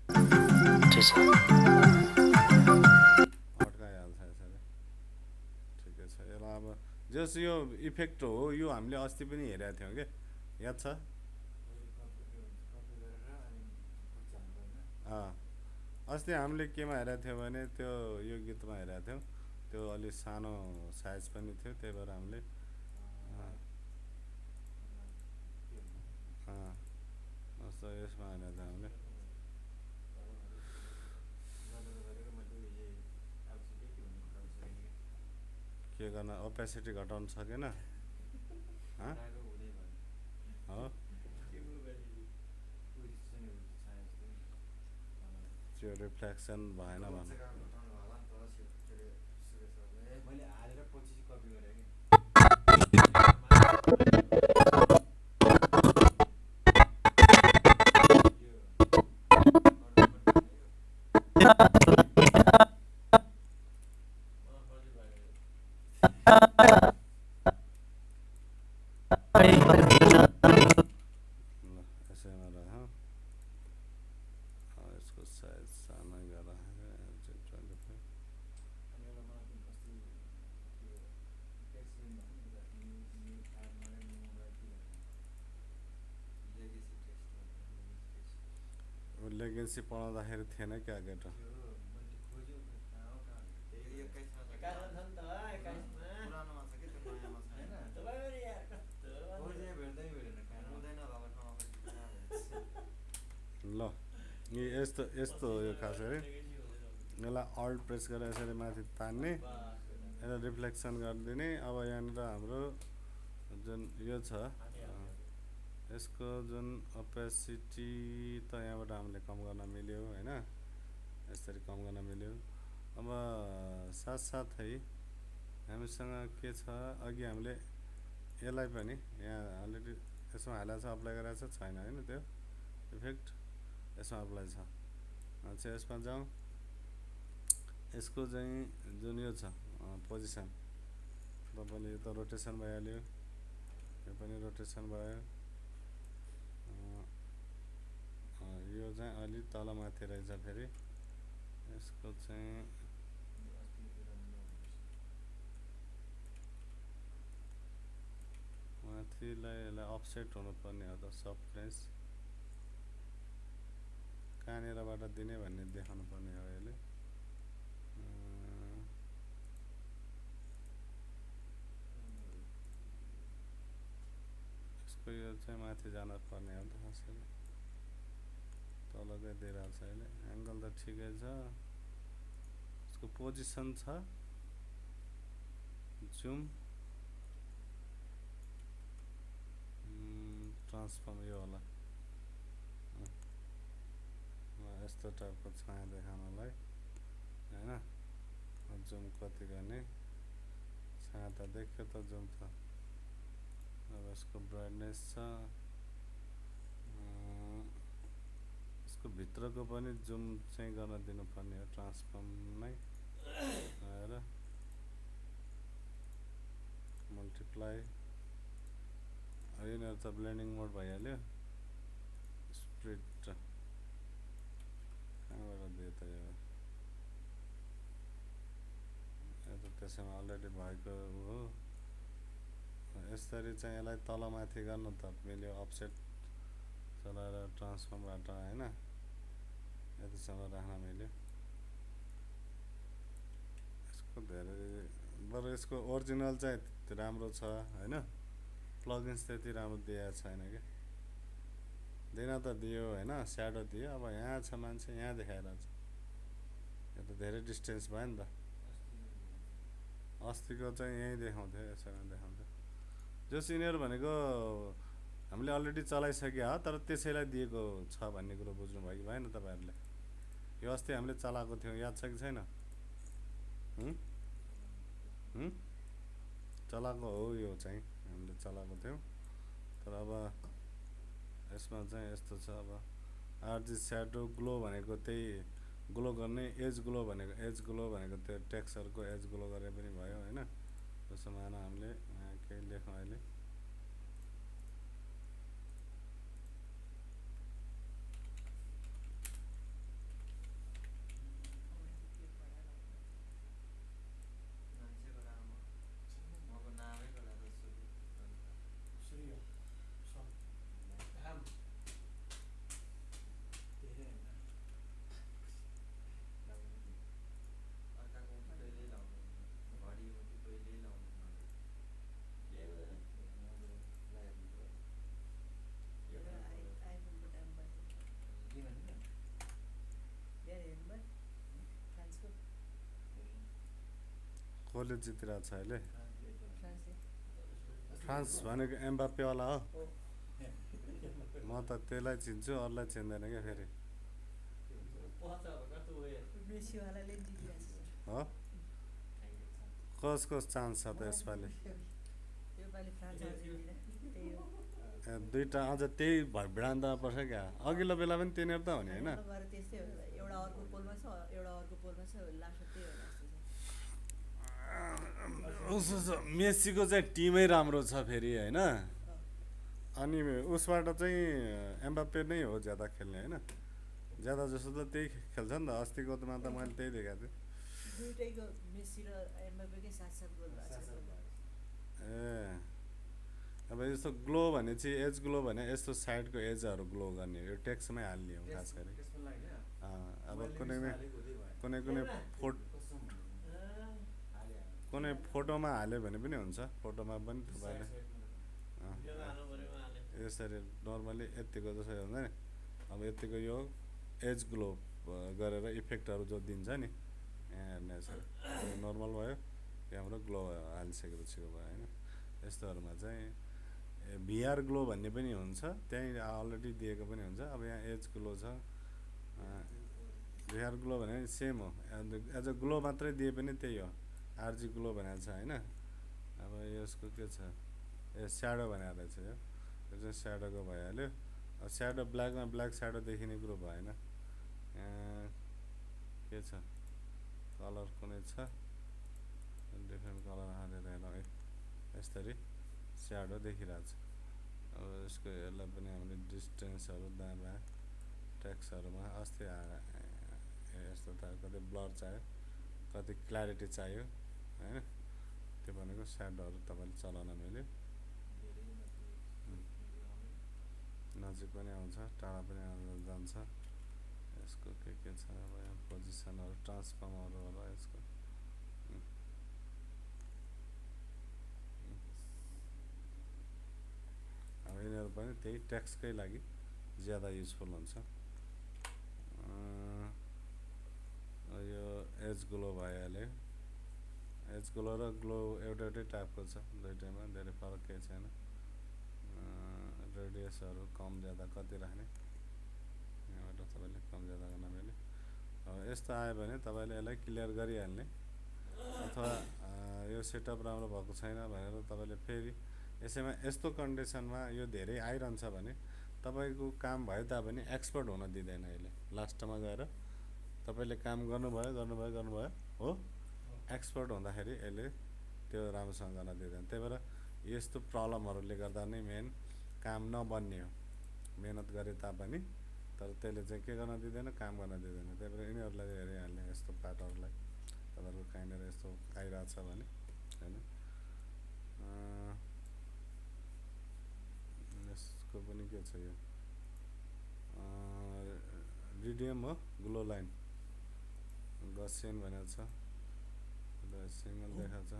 ठिक छ अड्काइहाल्छ यसरी ठिकै छ यसलाई अब जस यो इफेक्ट हो यो हामीले अस्ति पनि हेरेका थियौँ कि याद छ अस्ति हामीले केमा हेरेको थियौँ भने त्यो यो गीतमा हेरेका थियौँ त्यो अलि सानो साइज पनि थियो त्यही भएर हामीले यसमा हेरेको थियौँ हामीले के गर्न ओपेसिटी घटाउन सकेन हो त्यो रिफ्लेक्सन भएन भन्नु यसैमा रह यसको साइज सानो गरेर लेगेन्सी पढाउँदाखेरि थिएन क्या केटा ल यस्तो यस्तो हो यो खास गरी यसलाई अल्ट प्रेस गरेर यसरी माथि तान्ने यसलाई रिफ्लेक्सन गरिदिने अब यहाँनिर हाम्रो जुन यो छ यसको जुन ओपेसिटी त यहाँबाट हामीले कम गर्न मिल्यो होइन यसरी कम गर्न मिल्यो अब साथसाथै हामीसँग के छ अघि हामीले यसलाई पनि यहाँ अलरेडी यसमा हालेको छ अप्लाई गरेको छ छैन होइन त्यो इफेक्ट यसमा अप्लाई छ अच्छा यसमा जाउँ यसको चाहिँ जुन यो छ पोजिसन तपाईँले यो त रोटेसन भइहाल्यो यो पनि रोटेसन भयो यो चाहिँ अलि तलमाथि रहेछ फेरि यसको चाहिँ माथिलाई यसलाई अफसेट हुनुपर्ने हो त सफ्टनेस कहाँनिरबाट दिने भन्ने देखाउनु पर्ने हो यसले यसको यो चाहिँ माथि जान पर्ने हो त खासरी तलकै दिइरहेको छ अहिले एङ्गल त ठिकै छ यसको पोजिसन छ जुम ट्रान्सफर्म यो होला यस्तो टाइपको छाया देखाउनलाई होइन जुम कति गर्ने छाया त देख्यो त जुम त अब यसको ब्राइटनेस छ यसको भित्रको पनि जुम चाहिँ गर्न दिनुपर्ने हो ट्रान्सफर्म नै आएर मल्टिप्लाई यिनीहरू त ब्लेन्डिङ मोड भइहाल्यो स्प्लिट कहाँबाट दियो त यो त त्यसैमा अलरेडी भएको हो यसरी चाहिँ यसलाई तलमाथि गर्नु त मिल्यो अफसेट चलाएर ट्रान्सफर्मबाट होइन यतिसम्म राख्न मिल्यो यसको धेरै बरु यसको ओरिजिनल चाहिँ राम्रो छ होइन प्लगइन्स त्यति राम्रो दिएको छैन कि दिन त दियो होइन स्याडो दियो अब यहाँ छ मान्छे यहाँ देखाइरहेको छ यो त धेरै डिस्टेन्स भयो नि त अस्तिको चाहिँ यहीँ देखाउँथ्यो यसैमा देखाउँथ्यो जो सिनियर भनेको हामीले अलरेडी चलाइसक्यो हो तर त्यसैलाई दिएको छ भन्ने कुरो बुझ्नुभयो कि भएन तपाईँहरूले यो अस्ति हामीले चलाएको थियौँ याद छ कि छैन चलाएको हो यो चाहिँ हामीले चलाएको थियौँ तर अब यसमा चाहिँ यस्तो छ अब आरजी स्याडो ग्लो भनेको त्यही ग्लो गर्ने, एज ग्लो भनेको त्यो टेक्स्चरको एज ग्लो गरे पनि भयो होइन। त्यसो माना हामीले केही लेखौँ अहिले। कसले जितिरहेको छ अहिले? फ्रान्स भनेको एम्बाप्पेवाला हो। म त त्यसलाई चिन्छु, अरूलाई चिन्दैन क्या फेरि। हो कसको चान्स छ त यसपालि? दुईवटा अझ त्यही भ्रान्तमा पर्छ क्या। अघिल्लो बेला पनि तिनीहरू त हुने होइन। मेसीको चाहिँ टिमै राम्रो छ फेरि होइन। अनि उसबाट चाहिँ एम्बाप्पे नै हो ज्यादा खेल्ने होइन। ज्यादा जसो त त्यही खेल्छ नि त। अस्तिकोमा त मैले त्यही देखाएको थिएँ। ए अब यस्तो ग्लो भने चाहिँ एज ग्लो भने यस्तो साइडको एजहरू ग्लो गर्ने, यो टेक्स्टमै हाल्ने हो खास गरी। अब कुनै फोटोमा हाल्यो भने पनि हुन्छ। फोटोमा पनि तपाईँले यसरी नर्मली यत्तिको जसरी हुन्छ नि। अब यत्तिको यो एज ग्लो गरेर इफेक्टहरू जो दिन्छ नि, यहाँ हेर्ने यसरी नर्मल भयो, हाम्रो ग्लो हालिसकेपछिको भयो होइन। यस्तोहरूमा चाहिँ भिआर ग्लो भन्ने पनि हुन्छ, त्यहीँ अलरेडी दिएको पनि हुन्छ। अब यहाँ एज ग्लो छ। भिआर ग्लो भने सेम हो, एज अ ग्लो मात्रै दिए पनि त्यही हो। आरजी ग्लो भनेको छ होइन। अब यसको के छ, ए स्याडो भनेको रहेछ यो चाहिँ स्याडोको भइहाल्यो। अब स्याडो ब्ल्याकमा ब्ल्याक स्याडो देखिने कुरो भएन। के छ कलर कुनै छ, डिफ्रेन्ट कलर हालेर हेरौँ है। यसरी स्याडो देखिरहेको छ। अब यसको यसलाई पनि हामीले डिस्टेन्सहरू दायाँ बायाँ टेक्स्टहरूमा अस्ति यस्तो त कति ब्लर चाहियो, कति क्ल्यारिटी चाहियो होइन। त्यो भनेको स्याडोहरू तपाईँले चलाउन मिल्यो। नजिक पनि आउँछ, टाढा पनि जान्छ। यसको के छ अब यहाँ पोजिसनहरू, ट्रान्सफर्महरू होला यसको। अब यिनीहरू पनि त्यही टेक्स्टकै लागि ज्यादा युजफुल हुन्छ। यो एज ग्लो भइहाल्यो। एज ग्लो र ग्लो एउटै टाइपको छ, दुइटैमा धेरै फरक केही छैन। रेडियसहरू कम ज्यादा कति राख्ने, यहाँबाट तपाईँले कम ज्यादा गर्न मिल्यो। यस्तो आयो भने तपाईँले यसलाई क्लियर गरिहाल्ने, अथवा यो सेटअप राम्रो भएको छैन भनेर तपाईँले फेरि यसैमा यस्तो कन्डिसनमा यो धेरै आइरहन्छ भने तपाईँको काम भए तापनि एक्सपर्ट हुन दिँदैन यसले। लास्टमा गएर तपाईँले काम गर्नुभयो हो, एक्सपर्ट हुँदाखेरि यसले त्यो राम्रोसँग गर्न दिँदैन। त्यही भएर यस्तो प्रब्लमहरूले गर्दा नै मेन काम नबन्ने हो। मेहनत गरे तापनि तर त्यसले चाहिँ के गर्न दिँदैन, काम गर्न दिँदैन। त्यही भएर यिनीहरूलाई हेरिहाल्ने यस्तो पार्टहरूलाई, तपाईँहरूको कहीँनिर यस्तो आइरहेछ भने होइन। यसको पनि के छ, यो रिडियम हो, ग्लो लाइन गसियन भनेको छ, सिङ्गल देखाएको छ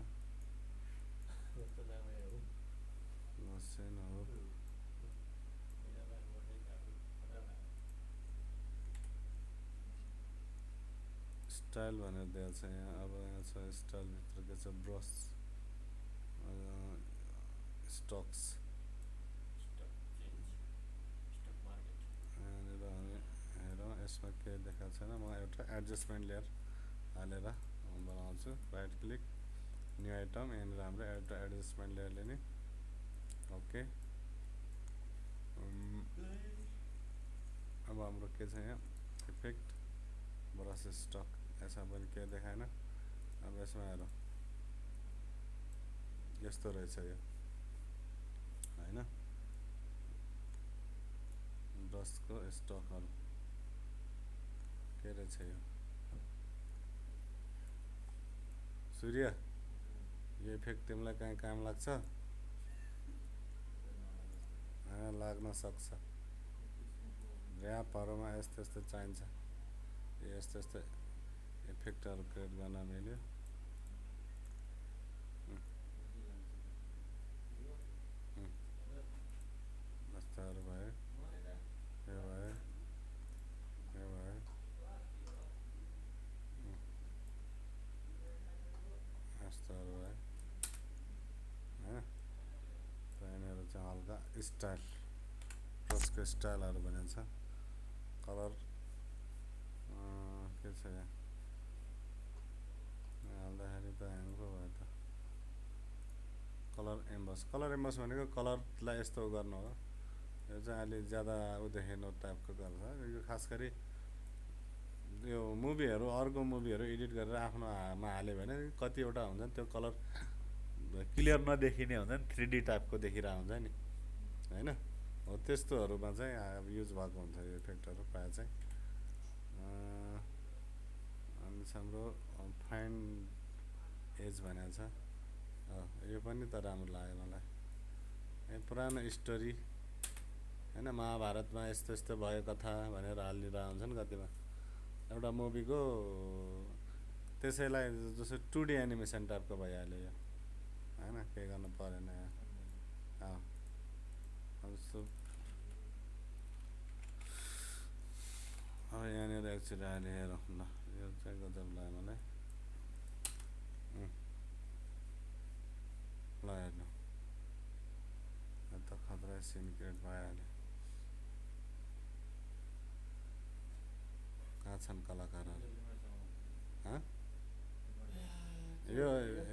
गसियन हो। स्टाइल भनेर दिएको छ यहाँ। अब यहाँ छ स्टाइलभित्र के छ, ब्रस, स्टक्स, यहाँनिर हामी हेरौँ यसमा के देखाएको छैन। म एउटा एडजस्टमेन्ट लेयर हालेर बनाउँछु, राइट क्लिक, न्यू आइटम, यहाँनिर हाम्रो एउटा एडजस्टमेन्ट लेयर लिने। ओके, के छ यहाँ इफेक्ट ब्रस स्टक यसमा पनि केही देखाएन। अब यसमा हेर यस्तो रहेछ यो हैन ब्रसको स्टकहरू के रहेछ यो सूर्य यो इफेक्ट तिमीलाई कहीँ काम लाग्छ लाग्न सक्छ ऱ्यापहरूमा यस्तो यस्तो चाहिन्छ यस्तो यस्तो इफेक्टहरू क्रिएट गर्न मिल्यो यस्तोहरू भयो यो भयो यो भयो यस्तोहरू भयो होइन त यिनीहरू चाहिँ हल्का स्टाइल ब्रसको स्टाइलहरू भनिन्छ कलर के छ यहाँ हाल्दाखेरि त ह्याङ पो भयो त कलर एम्बस भनेको कलरलाई यस्तो गर्नु हो यो चाहिँ अलि ज्यादा उ देखिनु टाइपको गर्छ यो खास गरी यो मुभीहरू अर्को मुभीहरू एडिट गरेर आफ्नोमा हाल्यो भने कतिवटा हुन्छ नि त्यो कलर क्लियर नदेखिने हुन्छ नि 3D टाइपको देखिरहेको हुन्छ नि होइन हो त्यस्तोहरूमा चाहिँ अब युज भएको हुन्छ यो इफेक्टहरू प्रायः चाहिँ अनि हाम्रो फाइन एज भनेको छ यो पनि त राम्रो लाग्यो मलाई पुरानो स्टोरी होइन महाभारतमा यस्तो यस्तो भयो कथा भनेर हालिरहेको हुन्छ नि कतिमा एउटा मुभीको त्यसैलाई जस्तो 2D एनिमेसन टाइपको भइहाल्यो यो होइन केही गर्नु परेन जस्तो अब यहाँनिर एकचोटि अहिले हेरौँ ल यो चाहिँ गजब लाग्यो मलाई ल हेर्नु त खतरा सिन क्रिएट भइहाल्यो कहाँ छन् कलाकारहरू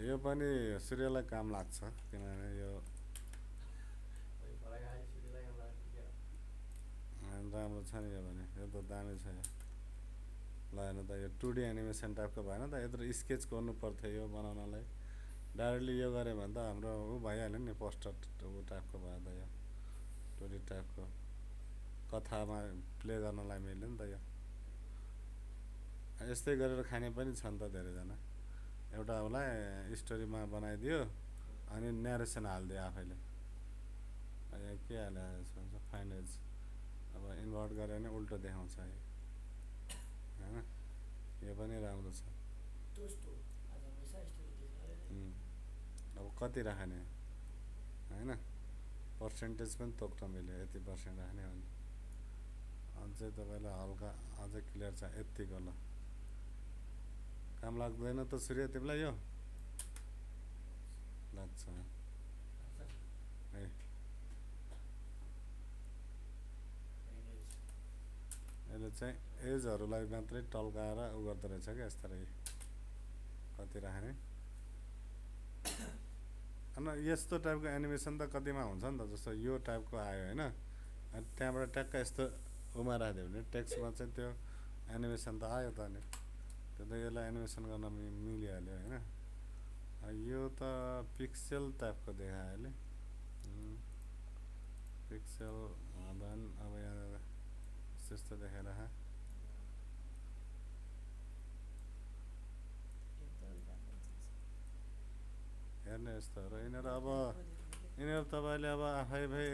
यो पनि सूर्यलाई काम लाग्छ किनभने यो राम्रो छ नि यो भने यो त दामी छ यो ल हेर्नु त यो 2D एनिमेसन टाइपको भएन त यत्रो स्केच गर्नु पर्थ्यो यो बनाउनलाई डाइरेक्टली यो गऱ्यो भने त हाम्रो ऊ भइहाल्यो नि पोस्टर ऊ टाइपको भयो त यो 2D टाइपको कथामा प्ले गर्नलाई मिल्यो नि त यो यस्तै गरेर खाने पनि छन् त धेरैजना एउटा उसलाई स्टोरीमा बनाइदियो अनि न्यारेसन हालिदियो आफैले यहाँ के हाल्यो यसमा फाइन एज अब इन्भर्ट गऱ्यो भने उल्टो देखाउँछ होइन यो पनि राम्रो छ अब कति राख्ने होइन पर्सेन्टेज पनि तोक्न मिल्यो यति पर्सेन्ट राख्ने भने अझै तपाईँलाई हल्का अझै क्लियर छ यत्तिको ल काम लाग्दैन त सूर्य तिमीलाई यो लाग्छ है यसले चाहिँ एजहरूलाई मात्रै टल्काएर उ गर्दो रहेछ क्या यस्तो रही कति राख्ने अनि यस्तो टाइपको एनिमेसन त कतिमा हुन्छ नि त जस्तो यो टाइपको आयो होइन अनि त्यहाँबाट ट्याक्क यस्तो उमा राखिदियो भने टेक्स्टमा चाहिँ त्यो एनिमेसन त आयो त अनि त्यो त यसलाई एनिमेसन गर्न मिलिहाल्यो होइन यो त पिक्सेल टाइपको देखायो अहिले पिक्सेल अब यहाँ त्यस्तो देखाएर हेर्ने यस्तोहरू यिनीहरू तपाईँले अब आफै भाइ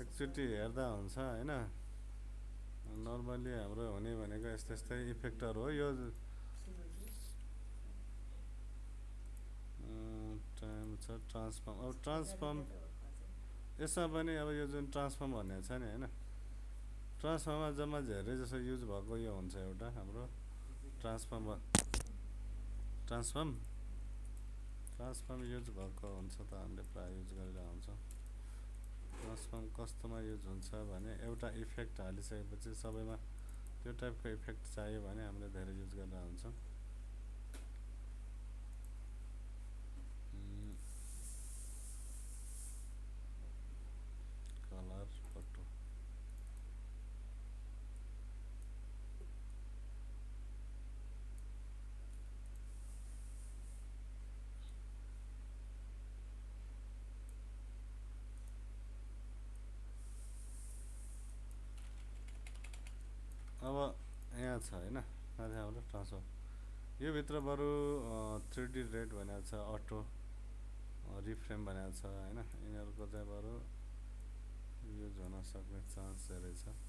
एकचोटि हेर्दा हुन्छ होइन नर्मल्ली हाम्रो हुने भनेको यस्तै यस्तै इफेक्टहरू हो यो टाइम छ ट्रान्सफर्म अब ट्रान्सफर्म यसमा पनि अब यो जुन ट्रान्सफर्म भन्ने छ नि होइन ट्रान्सफर्ममा जम्मा धेरै जसो युज भएको यो हुन्छ एउटा हाम्रो ट्रान्सफर्म युज भएको हुन्छ त हामीले प्रायः युज गरिरहेको हुन्छ ट्रान्सफर्म कस्तोमा युज हुन्छ भने एउटा इफेक्ट हालिसकेपछि सबैमा त्यो टाइपको इफेक्ट चाहियो भने हामीले धेरै युज गरिरहेको हुन्छौँ कलर फोटो छ होइन माथि हाम्रो ट्रान्सफर यो भित्र बरु 3D रेड भनेको छ अटो रिफ्रेम भनेको छ होइन यिनीहरूको चाहिँ बरु युज हुन सक्ने चान्स धेरै छ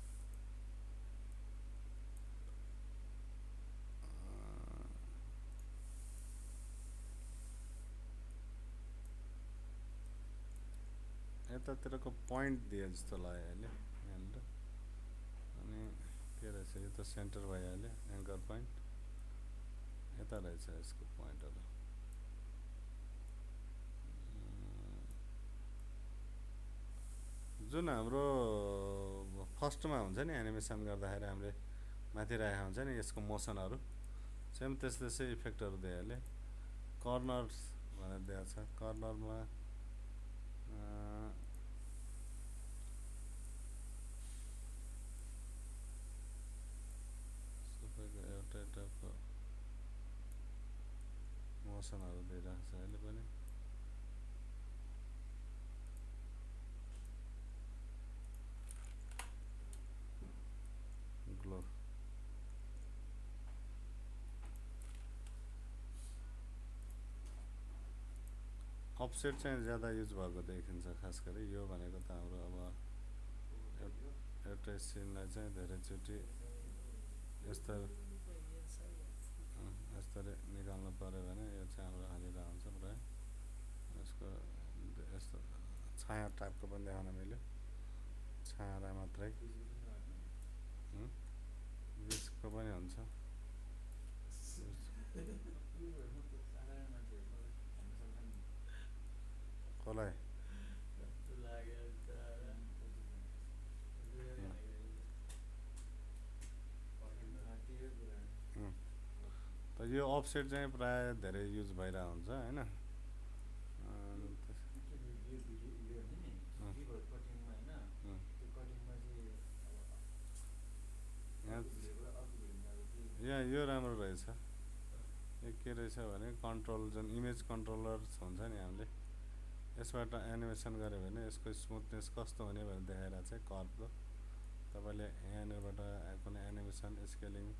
यतातिरको पोइन्ट दिए जस्तो लाग्यो अहिले यहाँनिर अनि के रहेछ यो त सेन्टर भइहाल्यो एङ्कर पोइन्ट यता रहेछ यसको पोइन्टहरू जुन हाम्रो फर्स्टमा हुन्छ नि एनिमेसन गर्दाखेरि हामीले माथि राखेको हुन्छ नि यसको मोसनहरू सेम त्यस्तै इफेक्टहरू दिइहाल्यो कर्नर्स भनेर दिएको छ कर्नरमा सबैको एउटै टाइपको मोसनहरू दिइरहेको छ अहिले पनि ग्लो अफसेट चाहिँ ज्यादा युज भएको देखिन्छ खास गरी यो भनेको त हाम्रो अब एउटै सिनलाई चाहिँ धेरैचोटि यस्तरी निकाल्नु पऱ्यो भने यो चाहिँ हाम्रो हालिरहेको हुन्छ प्रायः यसको यस्तो छाया टाइपको पनि देखाउन मिल्यो छायालाई मात्रै बिचको पनि हुन्छ कसलाई त यो अफसेट चाहिँ प्रायः धेरै युज भइरहेको हुन्छ होइन यहाँ यो राम्रो रहेछ यो के रहेछ भने कन्ट्रोल जुन इमेज कन्ट्रोलर हुन्छ नि हामीले यसबाट एनिमेसन गऱ्यो भने यसको स्मुथनेस कस्तो हुने भनेर देखाइरहेको छ कर्भको तपाईँले यहाँनिरबाट कुनै एनिमेसन स्केलिङ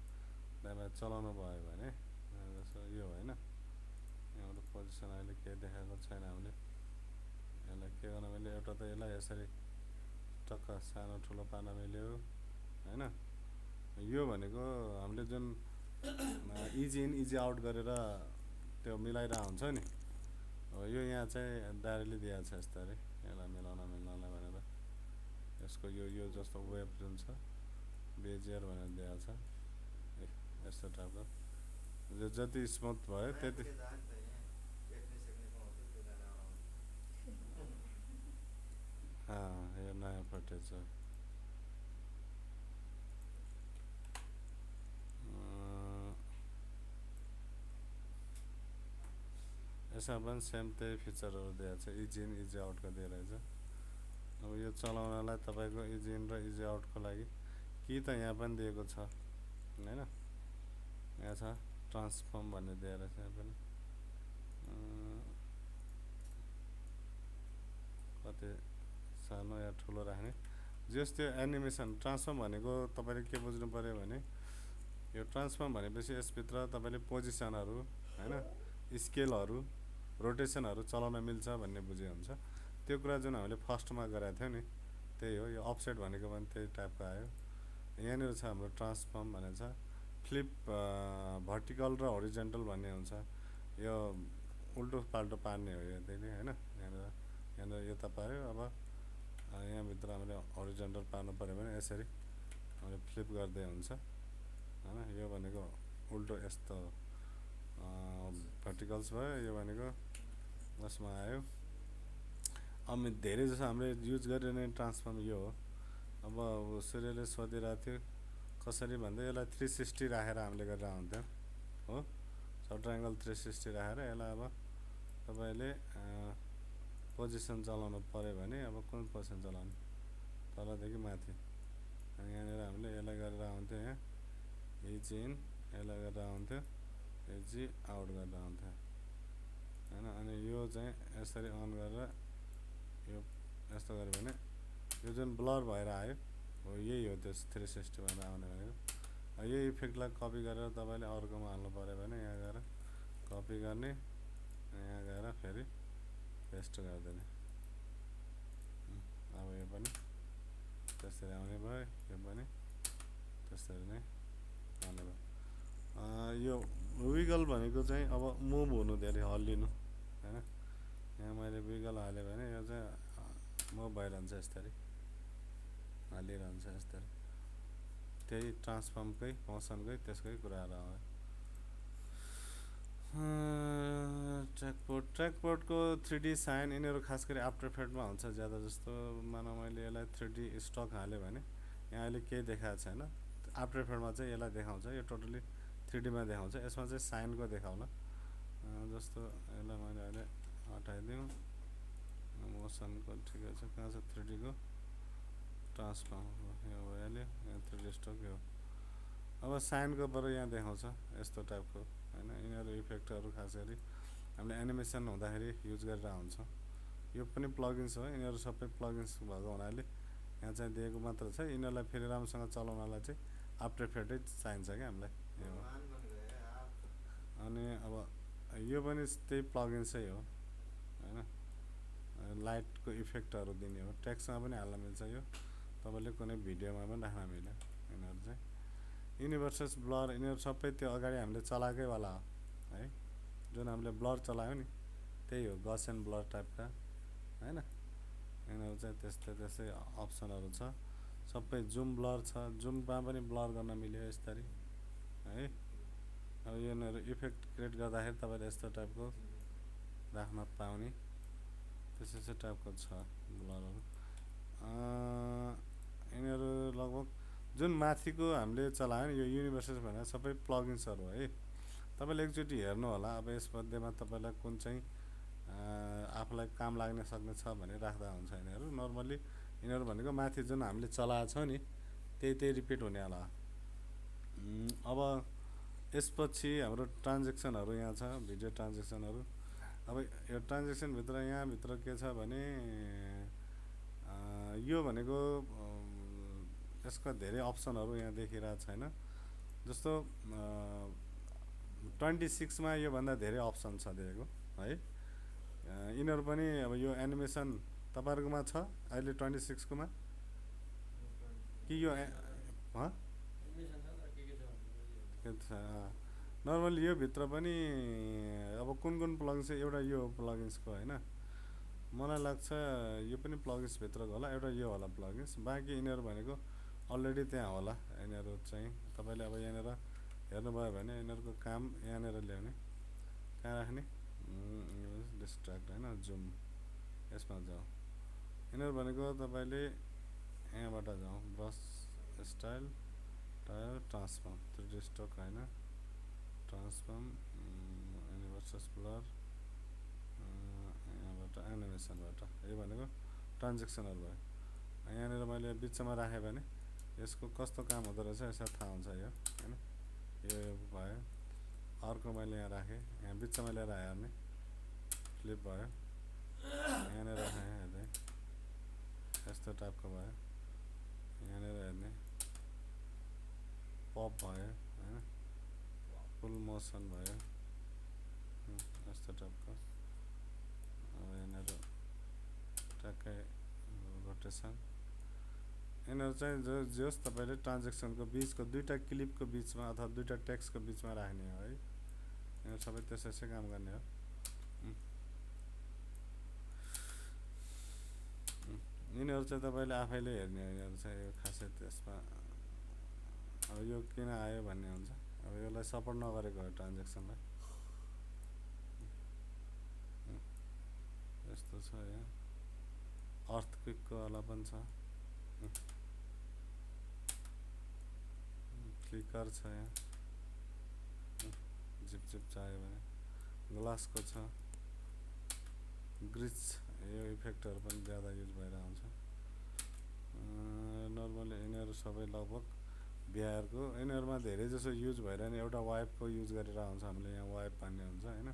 दाइमा चलाउनु भयो भने जस्तो यो होइन यहाँबाट पोजिसन अहिले केही देखाएको छैन हामीले यसलाई के गर्न मिल्यो एउटा त यसलाई यसरी टक्क सानो ठुलो पार्न मिल्यो होइन यो भनेको हामीले जुन इजी इन इजी आउट गरेर त्यो मिलाइरहेको हुन्छ नि यो यहाँ चाहिँ डाइरेक्टली दिएको छ यस्तरी यसलाई मिलाउन मिल्नलाई भनेर यसको यो जस्तो वेभ जुन छ बेजियर भनेर दिएको छ यस्तो टाइपको जो जति स्मुथ भयो त्यति यो नयाँ फुटेज हो यसमा पनि सेम त्यही फिचरहरू दिएको छ इजी इन इजी आउटको दिइरहेछ अब यो चलाउनलाई तपाईँको इजी इन र इजी आउटको लागि कि त यहाँ पनि दिएको छ होइन यहाँ छ ट्रान्सफर्म भन्ने दिएर छ यहाँ पनि कति सानो या ठुलो राख्ने जस त्यो एनिमेसन ट्रान्सफर्म भनेको तपाईँले के बुझ्नु पऱ्यो भने यो ट्रान्सफर्म भनेपछि यसभित्र तपाईँले पोजिसनहरू होइन स्केलहरू रोटेसनहरू चलाउन मिल्छ भन्ने बुझे हुन्छ त्यो कुरा जुन हामीले फर्स्टमा गराएको थियो नि त्यही हो यो अफसेट भनेको पनि त्यही टाइपको आयो यहाँनिर छ हाम्रो ट्रान्सफर्म भनेको छ फ्लिप भर्टिकल र हरिजेन्टल भन्ने हुन्छ यो उल्टो पाल्टो पार्ने हो यो त्यही होइन यहाँनिर यता पार्यो अब यहाँभित्र हामीले हरिजेन्टल पार्नु पऱ्यो भने यसरी हामीले फ्लिप गर्दै हुन्छ होइन यो भनेको उल्टो यस्तो भर्टिकल्स भयो यो भनेको उसमा आयो अब धेरै जसो हामीले युज गरिने ट्रान्सफर्म यो हो अब सूर्यले सोधिरहेको थियो कसरी भन्दा यसलाई 360 राखेर हामीले गरेर हुन्थ्यो हो सर्ट एङ्गल 360 राखेर यसलाई अब तपाईँले पोजिसन चलाउनु पऱ्यो भने अब कुन पोजिसन चलाउने तलदेखि माथि अनि यहाँनिर हामीले यसलाई गरेर आउँथ्यो यहाँ इजी इन यसलाई गरेर आउँथ्यो इजी आउट गरेर आउँथ्यो होइन अनि यो चाहिँ यसरी अन गरेर यो यस्तो गऱ्यो भने यो जुन ब्लर भएर आयो हो यही हो त्यो 360 भनेर आउने भनेको यो इफेक्टलाई कपी गरेर तपाईँले अर्कोमा हाल्नु पऱ्यो भने यहाँ गएर कपी गर्ने, यहाँ गएर फेरि पेस्ट गरिदिने। अब यो पनि त्यसरी आउने भयो, यो पनि त्यसरी नै आउने भयो। यो विगल भनेको चाहिँ अब मुभ हुनु, धेरै हल्लिनु होइन। यहाँ मैले विगल हालेँ भने यो चाहिँ मुभ भइरहन्छ, यसरी हालिरहन्छ यसरी। त्यही ट्रान्सफर्मकै मोसनकै त्यसकै कुराहरू आयो। ट्र्याकपोर्टको 3D साइन यिनीहरू खास गरी आफ्टर इफेक्टमा हुन्छ ज्यादा जस्तो। मानौँ मैले यसलाई 3D स्टक हालेँ भने यहाँ अहिले केही देखाएको छैन, आफ्टर इफेक्टमा चाहिँ यसलाई देखाउँछ, यो टोटली 3D मा देखाउँछ। यसमा चाहिँ साइनको देखाउला। जस्तो यसलाई मैले अहिले हटाइदिउँ, मोसनको ठिकै छ, कहाँ छ 3D को ट्रान्सफर्म, यो भइहाल्यो, यहाँ 3D स्टक यो। अब साइनको बरु यहाँ देखाउँछ यस्तो टाइपको होइन। यिनीहरू इफेक्टहरू खास गरी हामीले एनिमेसन हुँदाखेरि युज गरेर हुन्छ। यो पनि प्लगइन्स हो, यिनीहरू सबै प्लगइन्स भएको हुनाले यहाँ चाहिँ दिएको मात्र छ। यिनीहरूलाई फेरि राम्रोसँग चलाउनलाई चाहिँ आफ्टर इफेक्टै चाहिन्छ क्या हामीलाई। अनि अब यो पनि त्यही प्लगइन्सै हो होइन, लाइटको इफेक्टहरू दिने हो। टेक्स्टमा पनि हाल्न मिल्छ, यो तपाईँले कुनै भिडियोमा पनि राख्न मिल्यो। यिनीहरू चाहिँ युनिभर्सेस ब्लर, यिनीहरू सबै त्यो अगाडि हामीले चलाएकै वाला हो है, जुन हामीले ब्लर चलायो नि त्यही हो, गस एन्ड ब्लर टाइपका होइन। यिनीहरू चाहिँ त्यस्तै अप्सनहरू छ सबै। जुम ब्लर छ, जुममा पनि ब्लर गर्न मिल्यो यसरी है। अब यिनीहरू इफेक्ट क्रिएट गर्दाखेरि तपाईँले यस्तो टाइपको राख्न पाउने त्यसै टाइपको छ ब्लरहरू। यिनीहरू लगभग जुन माथिको हामीले चलायो नि यो युनिभर्सेस भनेर सबै प्लगइन्सहरू है। तपाईँले एकचोटि हेर्नु होला। अब यसमध्येमा तपाईँलाई कुन चाहिँ आफूलाई काम लाग्न सक्ने छ भने राख्दा हुन्छ। यिनीहरू नर्मली यिनीहरू भनेको माथि जुन हामीले चलाएको छ नि त्यही रिपिट हुने होला। अब यसपछि हाम्रो ट्रान्जेक्सनहरू यहाँ छ, भिडियो ट्रान्जेक्सनहरू। अब यो ट्रान्जेक्सनभित्र यहाँभित्र के छ भने यो भनेको यसका धेरै अप्सनहरू यहाँ देखिरहेको छैन। जस्तो 26 मा योभन्दा धेरै अप्सन छ दिएको है। यिनीहरू पनि अब यो एनिमेसन तपाईँहरूकोमा छ अहिले 26 कोमा कि यो नर्मली यो भित्र पनि अब कुन प्लगइन्स, एउटा यो प्लगइन्सको होइन, मलाई लाग्छ यो पनि प्लगइन्स भित्रको होला, एउटा यो होला प्लगइन्स। बाँकी यिनीहरू भनेको अलरेडी त्यहाँ होला। यिनीहरू चाहिँ तपाईँले अब यहाँनिर हेर्नुभयो भने यिनीहरूको काम यहाँनिर ल्याउने, कहाँ राख्ने, डिस्ट्र्याक्ट होइन, जुम, यसमा जाऊ। यिनीहरू भनेको तपाईँले यहाँबाट जाउँ, brush style, tyre, transform, 3D stock होइन, ट्रान्सफर्म, युनिभर्सेस ब्लर, यहाँबाट एनिमेसनबाट, यो भनेको ट्रान्जेक्सनहरू भयो। यहाँनिर मैले बिचमा राखेँ भने यसको कस्तो काम हुँदो रहेछ यसलाई थाहा हुन्छ यो होइन। यो भयो, अर्को मैले यहाँ राखेँ, यहाँ बिचमा ल्याएर हेर्ने, फ्लिप भयो, यहाँनिर राखेँ हेर्ने, यस्तो टाइपको भयो, यहाँनिर हेर्ने, पप भयो होइन, फुल मोसन भयो, यस्तो टाइपको। अब यहाँनिर ट्याक्कै रोटेसन। यिनीहरू चाहिँ जस तपाईँले ट्रान्जेक्सनको बिचको दुईवटा क्लिपको बिचमा अथवा दुईवटा टेक्स्टको बिचमा राख्ने हो है। यिनीहरू सबै त्यसै काम गर्ने हो। यिनीहरू चाहिँ तपाईँले आफैले हेर्ने हो। यिनीहरू चाहिँ यो खासै त्यसमा अब यो किन आयो भन्ने हुन्छ। अब यसलाई सपोर्ट नगरेको हो ट्रान्जेक्सनलाई। यस्तो छ यहाँ, अर्थक्विकको वाला पनि छ, फ्लिकर छ यहाँ, झिपझिप चाहियो भने, ग्लासको छ, ग्रिच, यो इफेक्टहरू पनि ज्यादा युज भइरहेको हुन्छ। नर्मली यिनीहरू सबै लगभग बिहारको, यिनीहरूमा धेरै जसो युज भइरहने एउटा वाइपको युज गरेर हुन्छ। हामीले यहाँ वाइप भन्ने हुन्छ होइन,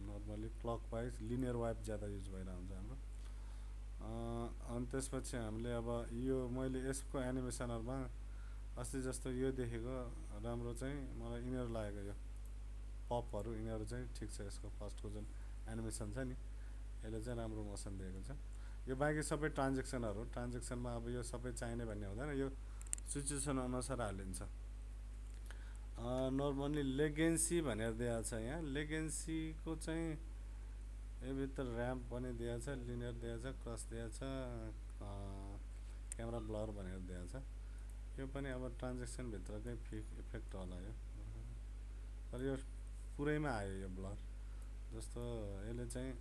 नर्मली क्लकवाइज लिनियर वाइप ज्यादा युज भइरहेको हुन्छ हाम्रो। अनि त्यसपछि हामीले अब यो मैले यसको एनिमेसनहरूमा अस्ति जस्तो यो देखेको राम्रो चाहिँ मलाई यिनीहरू लागेको यो पपहरू यिनीहरू चाहिँ ठिक छ यसको फर्स्टको जुन एनिमेसन छ नि यसले चाहिँ राम्रो मोसन दिएको छ यो बाँकी सबै ट्रान्जेक्सनमा अब यो सबै चाहिने भन्ने हुँदैन यो सिचुएसन अनुसार हालिन्छ नर्मली लेगेन्सी भनेर दिएको छ यहाँ लेगेन्सीको चाहिँ योभित्र ऱ्याम्प पनि दिएको छ लिनियर दिएको छ क्रस दिएको छ क्यामेरा ब्लर भनेर दिएको छ यो पनि अब ट्रान्जेक्सनभित्रकै इफेक्ट होला यो तर यो पुरैमा आयो यो ब्लर जस्तो यसले चाहिँ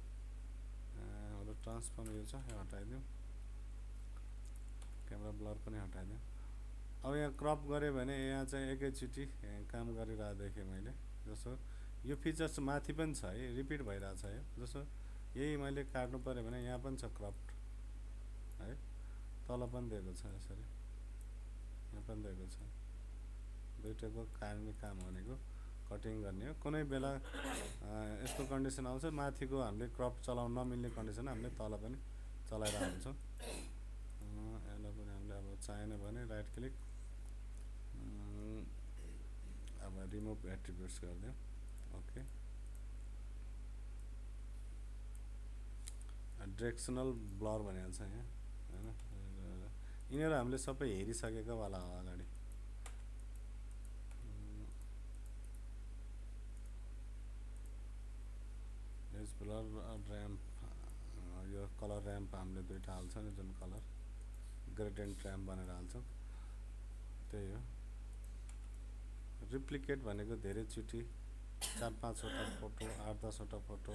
हाम्रो ट्रान्सफर्म यो छ यो हटाइदिउँ क्यामेरा ब्लर पनि हटाइदिउँ अब यहाँ क्रप गऱ्यो भने यहाँ चाहिँ एकैचोटि काम गरिरहेको देखेँ मैले जस्तो यो फिचर्स माथि पनि छ है रिपिट भइरहेको छ यो जस्तो यही मैले काट्नु पऱ्यो भने यहाँ पनि छ क्रप्ड है तल पनि दिएको छ यसरी यहाँ पनि दिएको छ दुइटैको काट्ने काम भनेको कटिङ गर्ने हो कुनै बेला यस्तो कन्डिसन आउँछ माथिको हामीले क्रप चलाउन नमिल्ने कन्डिसन हामीले तल पनि चलाइरहेको हुन्छौँ यसलाई पनि हामीले अब चाहेन भने राइट क्लिक अब रिमुभ एट्रिब्युट्स गरिदिउँ ओके डिरेक्सनल ब्लर भनेको छ यहाँ होइन यिनीहरू हामीले सबै हेरिसकेको वाला हो अगाडि एज ब्लर ऱ्याम्प यो कलर ऱ्याम्प हामीले दुईवटा हाल्छ नि जुन कलर ग्रेडियन्ट ऱ्याम्प भनेर हाल्छौँ त्यही हो रिप्लिकेट भनेको धेरैचोटि 4-5वटा फोटो 8-10वटा फोटो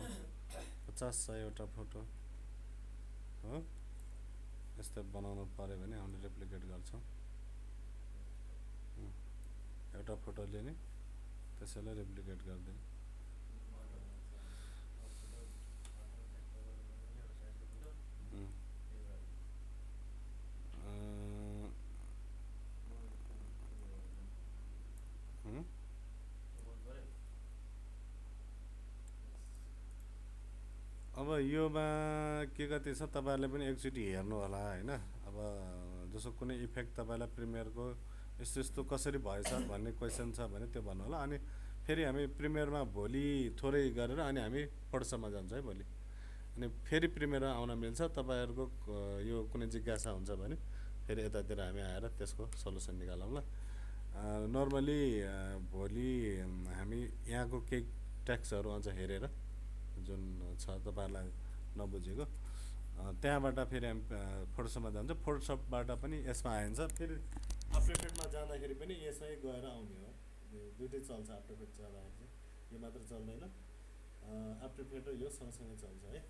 50-100वटा फोटो हो यस्तो बनाउनु पऱ्यो भने हामीले रेप्लिकेट गर्छौँ एउटा फोटो लिने त्यसैलाई रेप्लिकेट गरिदिउँ अब योमा के कति छ तपाईँहरूले पनि एकचोटि हेर्नु होला होइन अब जस्तो कुनै इफेक्ट तपाईँलाई प्रिमियरको यस्तो यस्तो कसरी भएछ भन्ने क्वेसन छ भने त्यो भन्नु होला अनि फेरि हामी प्रिमियरमा भोलि थोरै गरेर अनि हामी फोटोसपमा जान्छ है भोलि अनि फेरि प्रिमियरमा आउन मिल्छ तपाईँहरूको यो कुनै जिज्ञासा हुन्छ भने फेरि यतातिर हामी आएर त्यसको सल्युसन निकालौँ ल नर्मली भोलि हामी यहाँको केही ट्याक्सहरू अझ हेरेर जुन छ तपाईँहरूलाई नबुझेको त्यहाँबाट फेरि हामी फोटोसपमा जान्छ फोटोसपबाट पनि यसमा आइन्छ फेरि आफ्टर इफेक्टमा जाँदाखेरि पनि यसमै गएर आउने हो दुइटै चल्छ आफ्टर इफेक्ट जाँदाखेरि चाहिँ यो मात्र चल्दैन आफ्टर इफेक्ट र यो सँगसँगै चल्छ है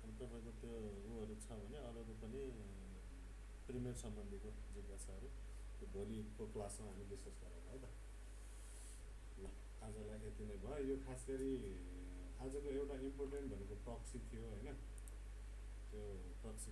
अनि तपाईँको त्यो उहरू छ भने अरूहरू पनि प्रिमियर सम्बन्धीको जिज्ञासाहरू त्यो भोलिको क्लासमा हामी डिस्कस गरौँ है त ल आजलाई यति नै भयो यो खास गरी आजको एउटा इम्पोर्टेन्ट भनेको प्रक्सी थियो होइन त्यो प्रक्सी